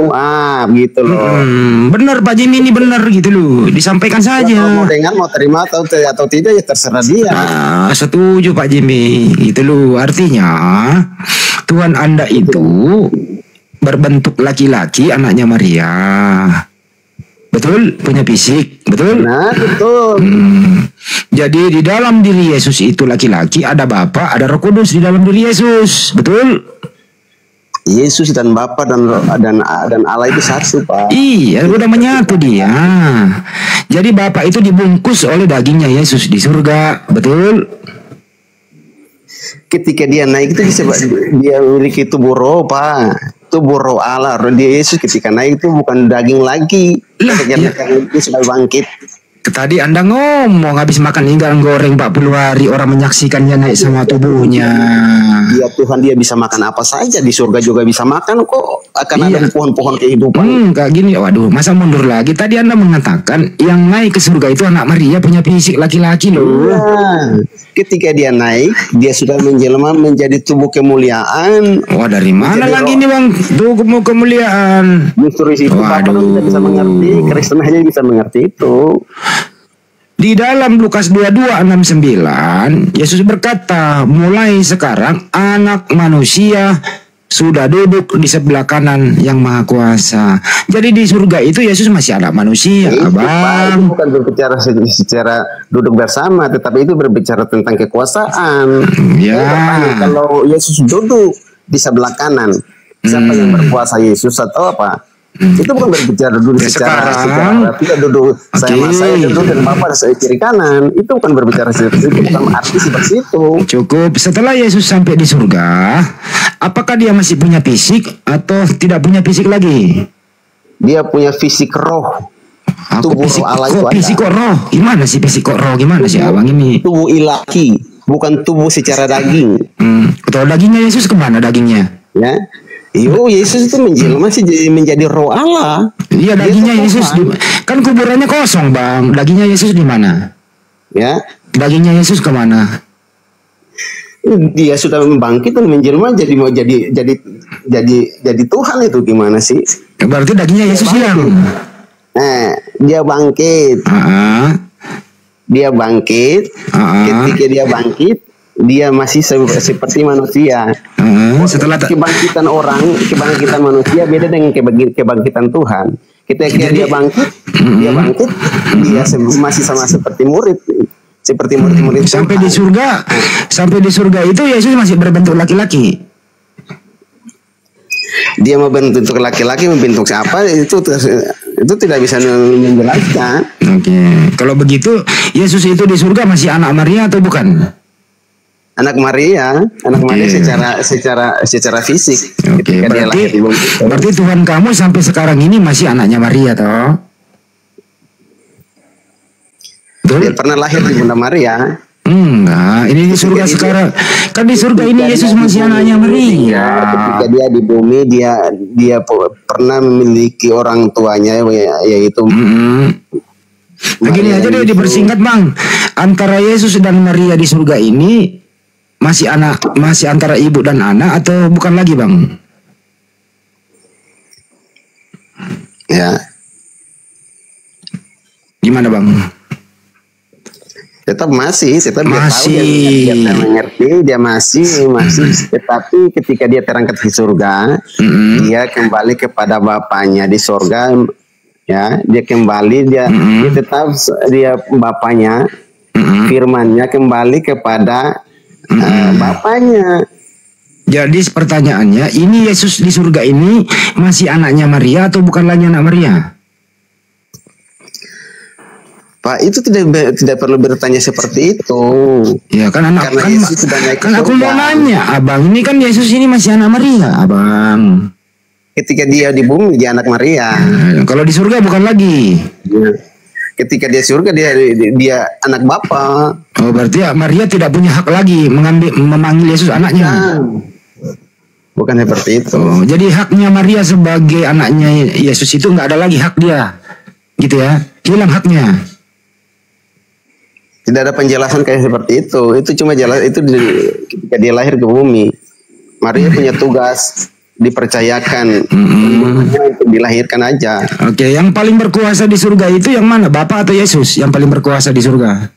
Gitu loh. Benar Pak Jimmy ini, benar gitu loh. Disampaikan saja. Kalau mau dengar, mau terima atau tidak ya terserah dia. Setuju Pak Jimmy. Itu loh, artinya Tuhan Anda itu berbentuk laki-laki, anaknya Maria. Betul? Punya fisik, betul? Nah, betul. Jadi di dalam diri Yesus itu laki-laki, ada Bapa, ada Roh Kudus di dalam diri Yesus, betul? Yesus dan Bapa dan Allah itu satu, Pak. Iya, udah menyatu dia. Jadi Bapa itu dibungkus oleh dagingnya Yesus di surga, betul? Ketika dia naik itu dia memiliki tubuh roh, Pak. Tubuh roh Allah. Dia Yesus ketika naik itu bukan daging lagi. Dia sudah bangkit. Tadi Anda ngomong habis makan ikan goreng 40 hari orang menyaksikannya naik sama tubuhnya. Ya Tuhan, dia bisa makan apa saja, di surga juga bisa makan kok. Akan ada pohon-pohon kehidupan. Kayak gini, waduh, masa mundur lagi? Tadi Anda mengatakan yang naik ke surga itu anak Maria punya fisik laki-laki loh. Ya. Ketika dia naik, dia sudah menjelma menjadi tubuh kemuliaan. Wah, dari mana lagi nih Bang? Tubuh kemuliaan. Justru di situ Bapak tidak bisa mengerti, Kristen hanya bisa mengerti itu. Di dalam Lukas 22:69, Yesus berkata, mulai sekarang anak manusia sudah duduk di sebelah kanan yang Maha Kuasa. Jadi di surga itu Yesus masih anak manusia, Abang. Itu bukan berbicara secara duduk bersama, tetapi itu berbicara tentang kekuasaan. Ya. Kalau Yesus duduk di sebelah kanan, siapa yang berkuasa, Yesus atau apa? Itu bukan berbicara duduk secara tidak duduk saya duduk dan Bapak saya kiri kanan. Itu bukan berbicara seperti itu, bukan arti seperti itu. Cukup. Setelah Yesus sampai di surga, apakah dia masih punya fisik atau tidak punya fisik lagi? Dia punya fisik roh. Tubuh fisik, roh Allah itu ada. Fisik roh? Gimana sih fisik roh? Gimana sih Abang ini? Tubuh ilahi, bukan tubuh secara daging. Kalau dagingnya Yesus kemana dagingnya? Ya. Yesus itu menjadi roh Allah. Iya, dagingnya Yesus kan kuburannya kosong, Bang. Dagingnya Yesus di mana? Ya. Dagingnya Yesus kemana? Dia sudah membangkit dan menjelma jadi Tuhan. Itu gimana sih? Berarti dagingnya Yesus hilang. Dia bangkit. Dia bangkit. Ketika dia bangkit, dia masih seperti manusia. Setelah kebangkitan manusia beda dengan kebangkitan Tuhan. Ketika dia bangkit, dia masih sama seperti murid. Seperti murid-murid sampai Tuhan. Sampai di surga itu Yesus masih berbentuk laki-laki. Dia mau bentuk laki-laki, membentuk siapa itu tidak bisa menjelaskan. Oke. Kalau begitu Yesus itu di surga masih anak Maria atau bukan? Anak Maria secara fisik. Oke, berarti Tuhan kamu sampai sekarang ini masih anaknya Maria toh? Dia pernah lahir di Bunda Maria. Enggak, ini di surga sekarang. Kan di surga ini Yesus masih anaknya Maria. Ketika dia di bumi, dia pernah memiliki orang tuanya, yaitu begini aja deh dipersingkat, Bang. Antara Yesus dan Maria di surga ini masih antara ibu dan anak atau bukan lagi, Bang? Ya. Gimana, Bang? Tetap dia tahu, dia mengerti, dia masih. Tetapi ketika dia terangkat di surga, dia kembali kepada Bapaknya di surga. Ya, dia kembali, dia tetap dia Bapaknya, firman-Nya kembali kepada Bapaknya. Jadi pertanyaannya, ini Yesus di surga ini masih anaknya Maria atau bukan lagi anak Maria? Pak, itu tidak perlu bertanya seperti itu. Ya kan aku mau nanya, Abang, ini kan Yesus ini masih anak Maria, Abang. Ketika dia di bumi dia anak Maria. Kalau di surga bukan lagi. Ya. Ketika dia surga dia anak Bapa. Oh, berarti Maria tidak punya hak lagi memanggil Yesus anaknya. Bukan seperti itu. Oh, jadi haknya Maria sebagai anaknya Yesus itu nggak ada lagi hak dia, gitu ya? Hilang haknya. Tidak ada penjelasan kayak seperti itu. Itu cuma jelas itu ketika dia lahir ke bumi. Maria punya tugas, dipercayakan untuk dilahirkan aja. Oke, yang paling berkuasa di surga itu yang mana? Bapak atau Yesus yang paling berkuasa di surga?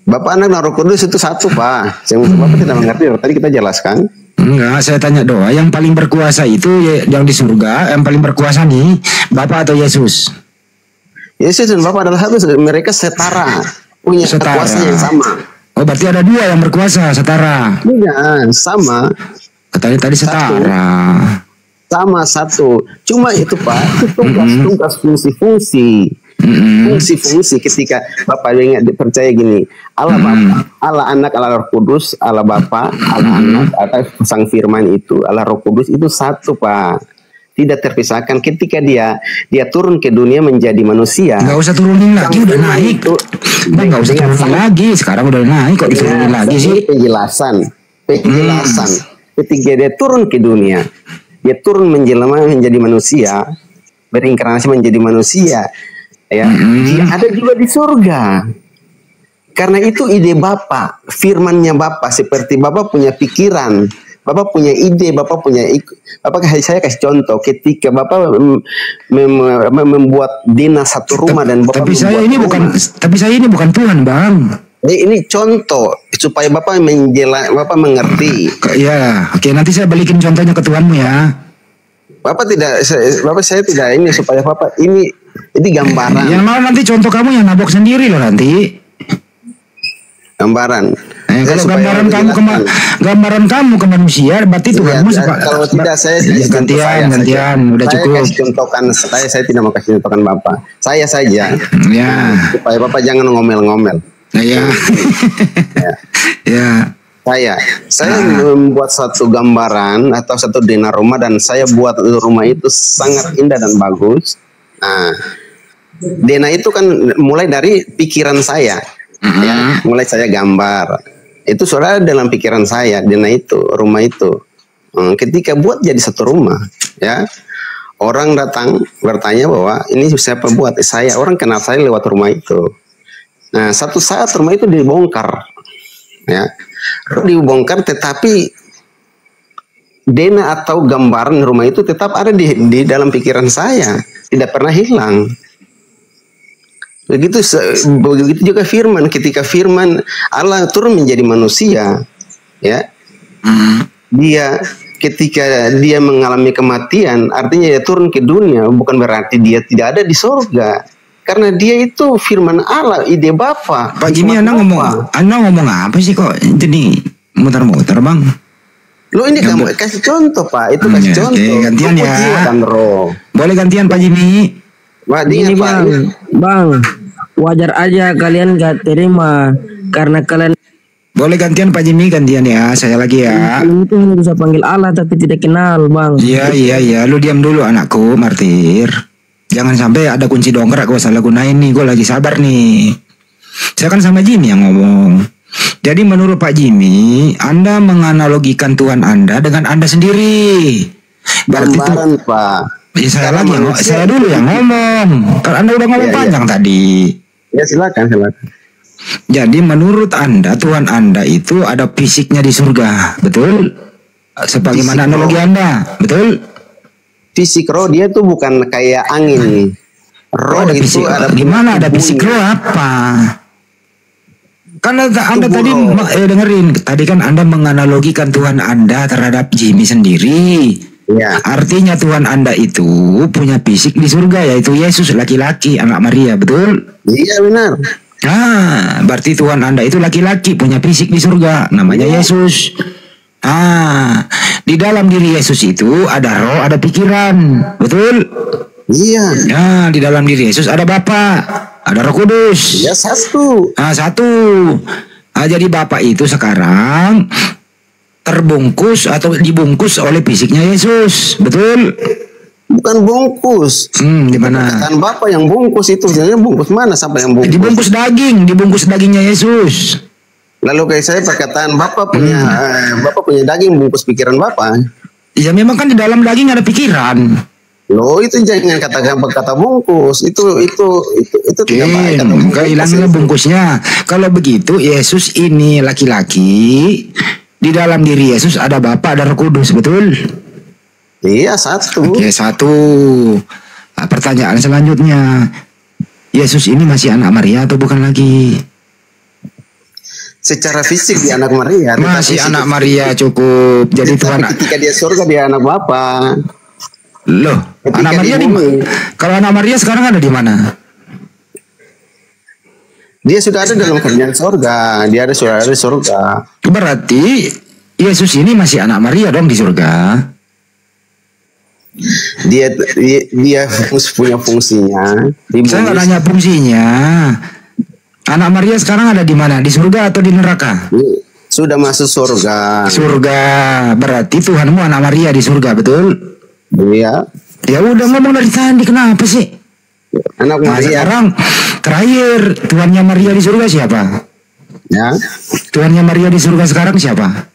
Bapak, Anak, dan Roh Kudus itu satu, Pak. Yang Bapak tidak mengerti, tadi kita jelaskan. Enggak, saya tanya doa. Yang paling berkuasa itu yang di surga, yang paling berkuasa nih, Bapa atau Yesus? Yesus dan Bapa adalah satu. Mereka setara, punya kekuasaan yang sama. Oh, berarti ada dua yang berkuasa, setara. Iya, sama. Katanya tadi setara. Sama satu. Cuma itu Pak, itu tugas fungsi-fungsi. Fungsi-fungsi ketika Bapak dipercaya gini, Allah Bapa, Allah Anak, Allah Roh Kudus, Allah Bapa, Allah Anak, atau Sang Firman itu, Allah Roh Kudus itu satu Pak, tidak terpisahkan. Ketika dia turun ke dunia menjadi manusia, nggak usah turunin lagi, udah naik. Nggak usah turunin lagi, sekarang udah naik kok diturunin lagi sih. Penjelasan. Ketika dia turun ke dunia, dia turun menjelma menjadi manusia, berinkarnasi menjadi manusia. Ya, dia ada juga di surga. Karena itu ide Bapak, firmannya Bapak, seperti Bapak punya pikiran, Bapak punya ide, Bapak saya kasih contoh, ketika Bapak membuat dinas satu rumah dan Bapak tapi saya ini bukan Tuhan, Bang. Ini contoh supaya Bapak Bapak mengerti. Iya, oke, nanti saya balikin contohnya ke Tuhanmu ya. Saya tidak ini supaya Bapak ini gambaran. Yang mau nanti contoh kamu yang nabok sendiri loh nanti. Gambaran. Kalau gambaran kamu ke manusia, berarti Tuhanmu kalau tidak saya gantian, udah cukup. Saya kasih contohkan, saya tidak mau kasih contohkan Bapak. Saya saja. Ya. Supaya Bapak jangan ngomel-ngomel. Ya. Ya. Saya membuat satu gambaran atau satu dena rumah dan saya buat rumah itu sangat indah dan bagus. Nah, dena itu kan mulai dari pikiran saya, ya, mulai saya gambar. Itu sudah dalam pikiran saya, dena itu, rumah itu. Ketika buat jadi satu rumah, ya, orang datang bertanya bahwa ini siapa buat? Saya, orang kenal saya lewat rumah itu. Nah, satu saat rumah itu dibongkar, ya. Dibongkar, tetapi dena atau gambaran rumah itu tetap ada di dalam pikiran saya, tidak pernah hilang. Begitu juga firman, ketika firman Allah turun menjadi manusia, ya, ketika dia mengalami kematian, artinya dia turun ke dunia, bukan berarti dia tidak ada di surga. Karena dia itu firman Allah, ide Bapa. Pak Jimmy, Anda ngomong apa sih kok jadi muter-muter, Bang? Lo ini kamu kasih contoh, Pak. Itu kasih contoh. Oke, gantian ya. Boleh gantian, Pak Jimmy. Ini Bang, wajar aja kalian gak terima karena kalian. Boleh gantian Pak Jimmy, gantian ya. Saya lagi ya. Kalian itu hanya bisa panggil Allah tapi tidak kenal, Bang. Iya. Lu diam dulu anakku, martir. Jangan sampai ada kunci dongkrak gue salah gunain nih. Gue lagi sabar nih. Saya kan sama Jimmy yang ngomong. Jadi menurut Pak Jimmy, Anda menganalogikan Tuhan Anda dengan Anda sendiri. Berarti itu Pak. Ya, saya dulu yang ngomong. Kan Anda udah ngomong panjang tadi. Ya silakan. Jadi menurut Anda, Tuhan Anda itu ada fisiknya di surga, betul? Sebagaimana analogi Anda, betul? Fisik roh dia tuh bukan kayak angin. Roh ada itu fisik. ada Gimana ada fisik roh apa? Karena Anda tadi dengerin, tadi kan Anda menganalogikan Tuhan Anda terhadap Jimmy sendiri. Ya. Artinya Tuhan Anda itu punya fisik di surga, yaitu Yesus, laki-laki, anak Maria, betul? Iya benar. Berarti Tuhan Anda itu laki-laki punya fisik di surga, namanya Yesus. Di dalam diri Yesus itu ada roh, ada pikiran, betul? Iya. Di dalam diri Yesus ada Bapa, ada Roh Kudus. Ya satu. Satu. Jadi Bapa itu sekarang terbungkus atau dibungkus oleh fisiknya Yesus, betul? Bukan bungkus. Di mana? Perkataan Bapa yang bungkus itu, sebenarnya bungkus mana sampai yang bungkus? Dibungkus dagingnya Yesus. Lalu kayak saya perkataan Bapak punya daging bungkus pikiran Bapak. Ya memang kan di dalam daging ada pikiran. Loh itu jangan kata bungkus. Itu tidak baik. Hilangnya bungkusnya. Kalau begitu Yesus ini laki-laki, di dalam diri Yesus ada Bapa, ada Roh Kudus, betul? Iya, satu. Oke, satu. Pertanyaan selanjutnya, Yesus ini masih anak Maria atau bukan lagi? secara fisik dia anak Maria. Masih anak Maria cukup. Jadi Tuhan ketika dia surga dia anak Bapa. Loh, ketika anak Maria di mana? Kalau anak Maria sekarang ada di mana? Dia sudah ada dalam kerajaan surga. Dia sudah ada di surga. Berarti Yesus ini masih anak Maria dong di surga. Dia punya fungsinya. Saya nggak nanya fungsinya. Anak Maria sekarang ada di mana? Di surga atau di neraka? Sudah masuk surga. Surga. Berarti Tuhanmu anak Maria di surga, betul? Iya. Ya udah ngomong dari tadi, kenapa sih? Anak Maria. Sekarang terakhir Tuhannya Maria di surga siapa? Ya. Tuhannya Maria di surga sekarang siapa?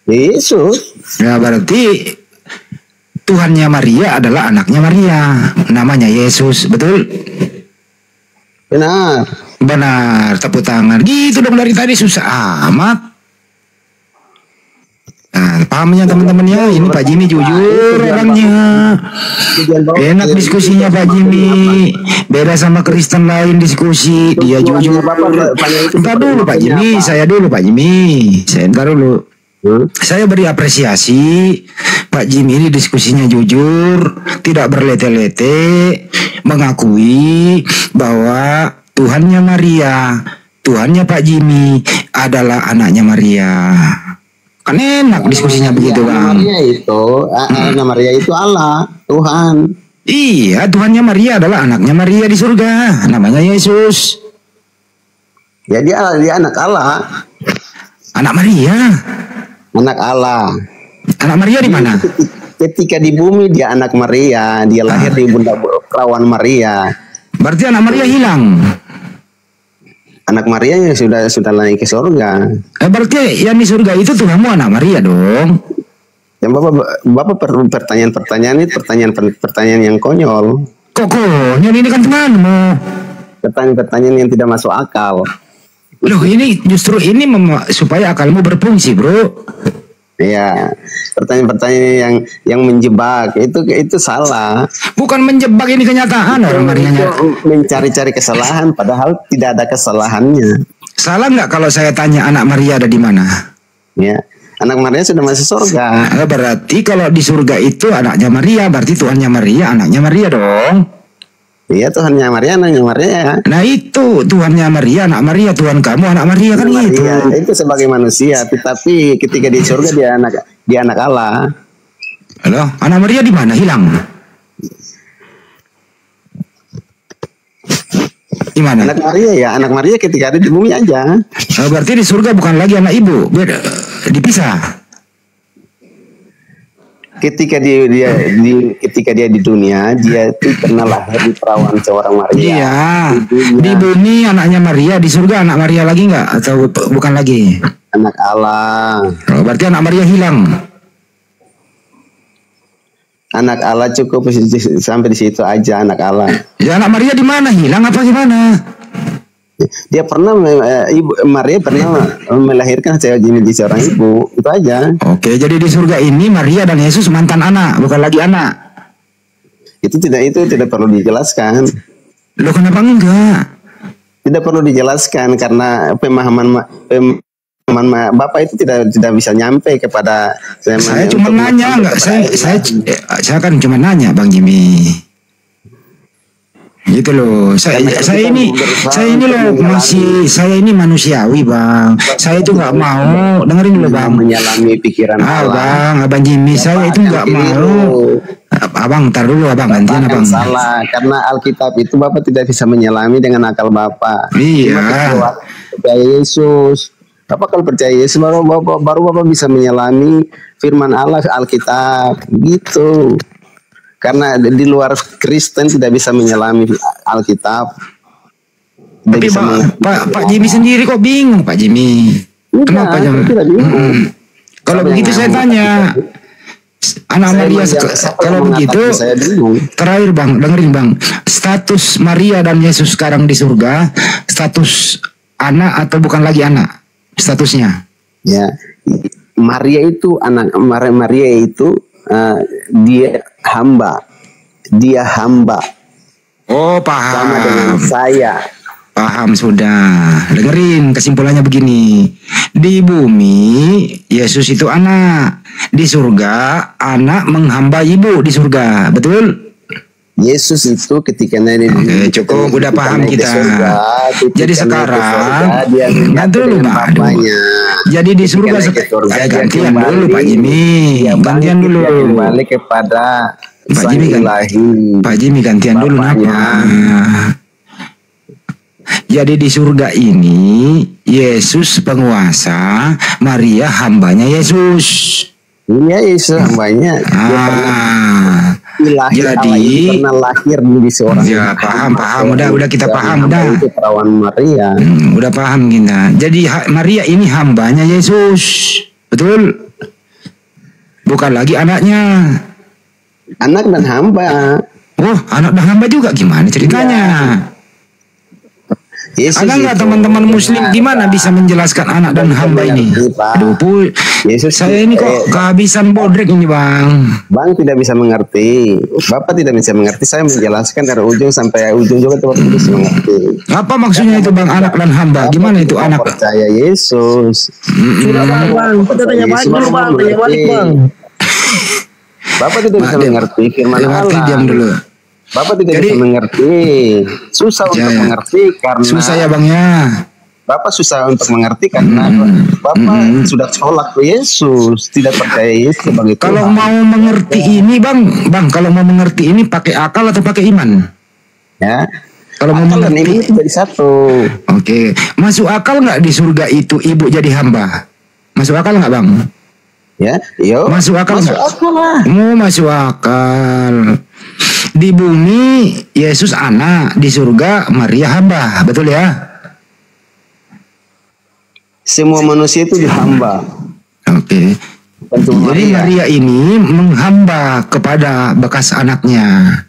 Yesus. Ya berarti Tuhannya Maria adalah anaknya Maria, namanya Yesus, betul? Benar. Benar, tepuk tangan. Gitu dong dari tadi susah amat. Nah, pahamnya teman-temannya, ini Pak Jimmy jujur orangnya. Enak diskusinya Pak Jimmy. Beda sama Kristen lain diskusi, dia jujur. Entar dulu Pak Jimmy, saya dulu Pak Jimmy. Entar dulu. Saya beri apresiasi Pak Jimmy ini diskusinya jujur, tidak berlete-lete, mengakui bahwa Tuhannya Maria, Tuhannya Pak Jimmy adalah anaknya Maria. Kan enak diskusinya begitu Bang. Anaknya Maria itu Allah, Tuhan. Iya, Tuhannya Maria adalah anaknya Maria di surga, namanya Yesus. Ya dia anak Allah. Anak Maria. Anak Allah. Anak Maria di mana? Ketika di bumi dia anak Maria, dia lahir di bunda perawan Maria. Berarti anak Maria hilang. Anak Maria yang sudah naik ke surga. Berarti yang di surga itu Tuhanmu anak Maria dong. Yang Bapak pertanyaan ini pertanyaan yang konyol. Kok konyol, ini kan Tuhanmu. Pertanyaan yang tidak masuk akal. Loh ini justru ini supaya akalmu berfungsi bro. Iya, pertanyaan yang menjebak itu salah. Bukan menjebak, ini kenyataan orang Marianya. Mencari-cari kesalahan padahal tidak ada kesalahannya. Salah nggak kalau saya tanya anak Maria ada di mana? Ya, anak Maria sudah masuk surga. Berarti kalau di surga itu anaknya Maria, berarti Tuhannya Maria anaknya Maria dong. Iya, Tuhannya Maria anaknya Maria. Nah itu Tuhannya Maria anak Maria, Tuhan kamu anak Maria kan gitu. Itu sebagai manusia, tetapi ketika di surga dia anak Allah. Halo, anak Maria di mana? Hilang. Di mana? Anak Maria ketika ada di bumi aja. Berarti di surga bukan lagi anak ibu, beda, dipisah. Ketika dia di dunia, dia itu pernah lahir di perawan seorang Maria. Iya. Di bumi anaknya Maria, di surga anak Maria lagi nggak atau bukan lagi? Anak Allah. Berarti anak Maria hilang. Anak Allah cukup sampai di situ aja anak Allah. Ya anak Maria di mana? Hilang apa gimana? Dia pernah Maria pernah melahirkan di seorang ibu, itu aja. Oke, jadi di surga ini Maria dan Yesus mantan anak, bukan lagi anak. Itu tidak perlu dijelaskan. Loh kenapa enggak? Tidak perlu dijelaskan karena pemahaman Bapak itu tidak bisa nyampe kepada saya cuma nanya enggak, saya kan cuma nanya Bang Jimmy. Gitu loh, saya ini loh saya ini manusiawi Bang. Saya itu nggak mau dengerin dulu Bang. Menyelami pikiran Bang, Abang Jimmy, saya itu nggak mau. Abang, tar dulu Abang, gantian Abang. Salah, karena Alkitab itu Bapak tidak bisa menyelami dengan akal Bapak. Iya. Percaya Yesus. Bapak kalau percaya Yesus baru Bapak bisa menyelami firman Allah Alkitab, gitu. Karena di luar Kristen tidak bisa menyelami Alkitab. Tapi Pak Jimmy sendiri kok bingung Pak Jimmy. Kenapa Jimmy? Kalau begitu saya tanya, anak Maria kalau begitu terakhir Bang, dengerin Bang, status Maria dan Yesus sekarang di surga, status anak atau bukan lagi anak statusnya? Ya, Maria itu anak Maria itu dia hamba. Oh, paham. Sama dengan saya. Paham sudah. Dengerin kesimpulannya begini. Di bumi Yesus itu anak. Di surga anak menghamba ibu di surga. Betul? Yesus itu ketika naik Oke, cukup udah paham kita. Jadi sekarang dulu Pak. Jadi di surga gantian dulu Pak Jimmy. Gantian dulu. Kembali kepada Pak Jimmy gantian dulu napa? Jadi di surga ini Yesus penguasa, Maria hambanya Yesus. Iya, Yesus hambanya. Jadi pernah lahir di seorang. Ya paham. Udah kita paham dah. Itu perawan Maria. Udah paham kita. Jadi Maria ini hambanya Yesus, betul? Bukan lagi anaknya. Anak dan hamba. Oh, anak dan hamba juga gimana ceritanya? Yesus ada nggak teman-teman Muslim gimana bisa menjelaskan anak dan hamba ini? Aduh, Yesus saya ini kok kehabisan bodrek ini bang. Bang tidak bisa mengerti. Bapak tidak bisa mengerti. Saya menjelaskan dari ujung sampai ujung juga Bapak tidak bisa mengerti. Apa maksudnya itu bang anak dan hamba? Gimana itu anak? Percaya Yesus. Sudah bang. Kita tanya balik dulu bang. Tanya balik bang. Bapak tidak bisa mengerti firman Allah. Diam dulu. Bapak tidak bisa mengerti. Susah untuk mengerti karena susah ya bang ya. Bapak susah untuk mengerti karena Bapak sudah tolak Yesus, tidak percaya Yesus sebagai Tuhan. Kalau mau mengerti ini bang, kalau mau mengerti ini pakai akal atau pakai iman? Ya. Kalau mau mengerti itu jadi satu. Oke, masuk akal nggak di surga itu ibu jadi hamba? Masuk akal nggak bang? Ya, yo. Masuk akal nggak? Masuk akal lah. Masuk akal. Di bumi Yesus anak, di surga Maria hamba, betul ya? Semua manusia itu dihamba. Oke. Jadi Maria ini menghamba kepada bekas anaknya,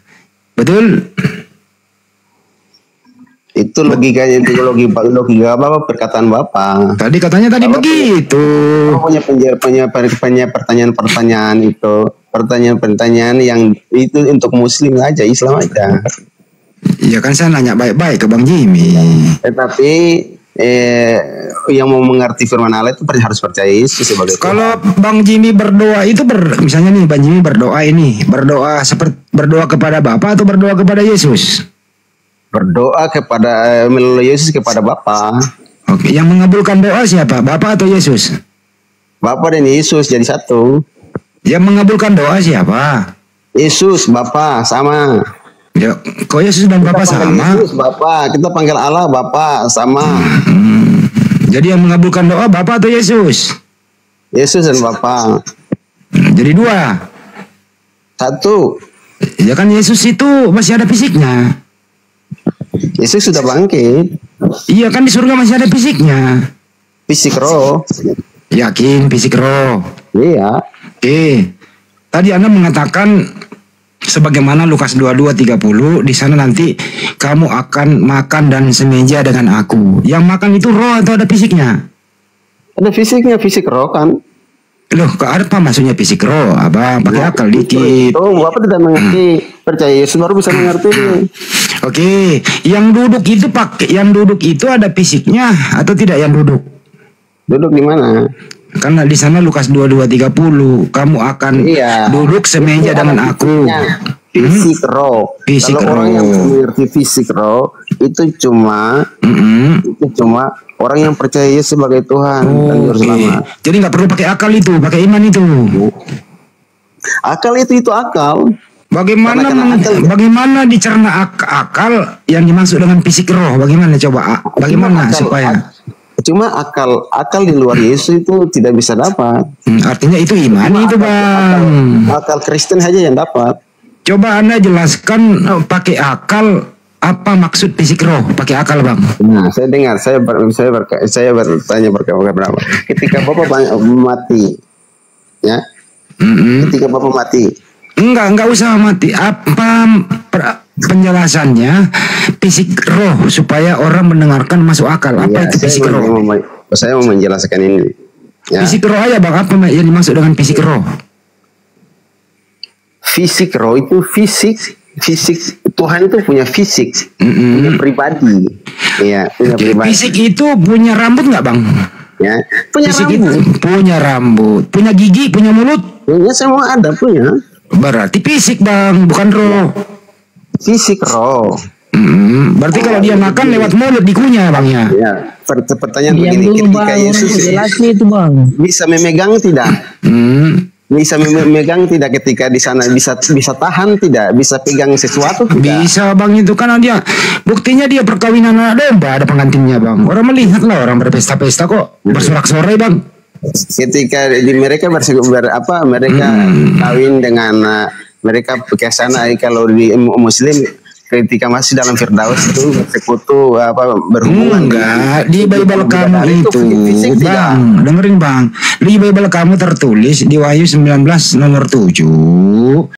betul? Itu logikanya, itu logika Bapak, perkataan Bapak. Tadi katanya begitu. Punya pertanyaan-pertanyaan itu. Pertanyaan-pertanyaan yang itu untuk Muslim aja, Islam aja. Iya kan saya nanya baik-baik ke Bang Jimmy. Tetapi yang mau mengerti firman Allah itu harus percaya Yesus sebagai Tuhan. Kalau Bang Jimmy berdoa itu misalnya nih Bang Jimmy berdoa seperti berdoa kepada Bapa atau berdoa kepada Yesus? Berdoa kepada melalui Yesus kepada Bapa. Oke, yang mengabulkan doa siapa? Bapa atau Yesus? Bapa dan Yesus jadi satu. Yang mengabulkan doa siapa? Yesus, Bapa sama. Ya, kok Yesus dan Bapa sama? Yesus, Bapa, kita panggil Allah Bapa sama. Jadi yang mengabulkan doa Bapa atau Yesus? Yesus dan Bapa. Jadi dua. Satu. Ya kan Yesus itu masih ada fisiknya. Yesus sudah bangkit. Iya kan di surga masih ada fisiknya. Fisik roh. Yakin fisik roh. Iya. Oke. Tadi Anda mengatakan sebagaimana Lukas 22:30 di sana nanti kamu akan makan dan semeja dengan aku. Yang makan itu roh atau ada fisiknya? Ada fisiknya, fisik roh kan. Loh, apa maksudnya fisik roh? Abang pakai akal dikit. Oh, Bapak tidak mengerti. Percaya Yesus baru bisa mengerti. Oke, yang duduk itu ada fisiknya atau tidak yang duduk? Duduk di mana? Karena di sana Lukas 22:30 kamu akan duduk semeja dengan aku. Fisik roh. Kalau orang yang mengerti fisik roh itu cuma orang yang percaya Yesus sebagai Tuhan dan Juru Selamat. Jadi nggak perlu pakai akal itu, pakai iman itu. Akal itu akal. Bagaimana dicerna akal yang dimaksud dengan fisik roh? Bagaimana coba? Bagaimana supaya? Cuma akal di luar Yesus itu tidak bisa dapat. Artinya itu iman itu bang. Akal Kristen aja yang dapat. Coba Anda jelaskan pakai akal apa maksud fisik roh? Pakai akal bang. Nah, saya dengar, saya bertanya berapa. Ketika Bapak mati, ya. Ketika Bapak mati. Enggak usah mati. Apa penjelasannya fisik roh supaya orang mendengarkan masuk akal? Apa itu fisik roh? Saya mau menjelaskan ini. Ya. Fisik roh aja bang. Apa yang dimaksud dengan fisik roh? Fisik roh itu fisik itu Tuhan itu punya fisik, punya pribadi, ya punya pribadi. Fisik itu punya rambut nggak bang? Ya, punya fisik rambut. Itu punya rambut, punya gigi, punya mulut. Punya semua ada punya. Berarti fisik bang, bukan roh. Fisik roh. Berarti kalau dia makan lewat mulut dikunyah bang ya. Ya, pertanyaan Diam begini, dulu ketika bang, Yesus jelasnya itu bang. bisa memegang tidak? Bisa memegang tidak ketika di sana, bisa tahan tidak, bisa pegang sesuatu tidak? Bisa bang, itu kan dia buktinya dia perkawinan anak domba, ada pengantinnya bang. Orang melihat lah, orang berpesta-pesta kok bersorak-sorai bang. Ketika mereka mereka kawin dengan mereka ke sana, kalau di Muslim ketika masih dalam Firdaus itu bersekutu berhubungan. Enggak, di Bible kamu itu bang, dengerin bang, di Bible kamu tertulis di Wahyu 19 nomor 7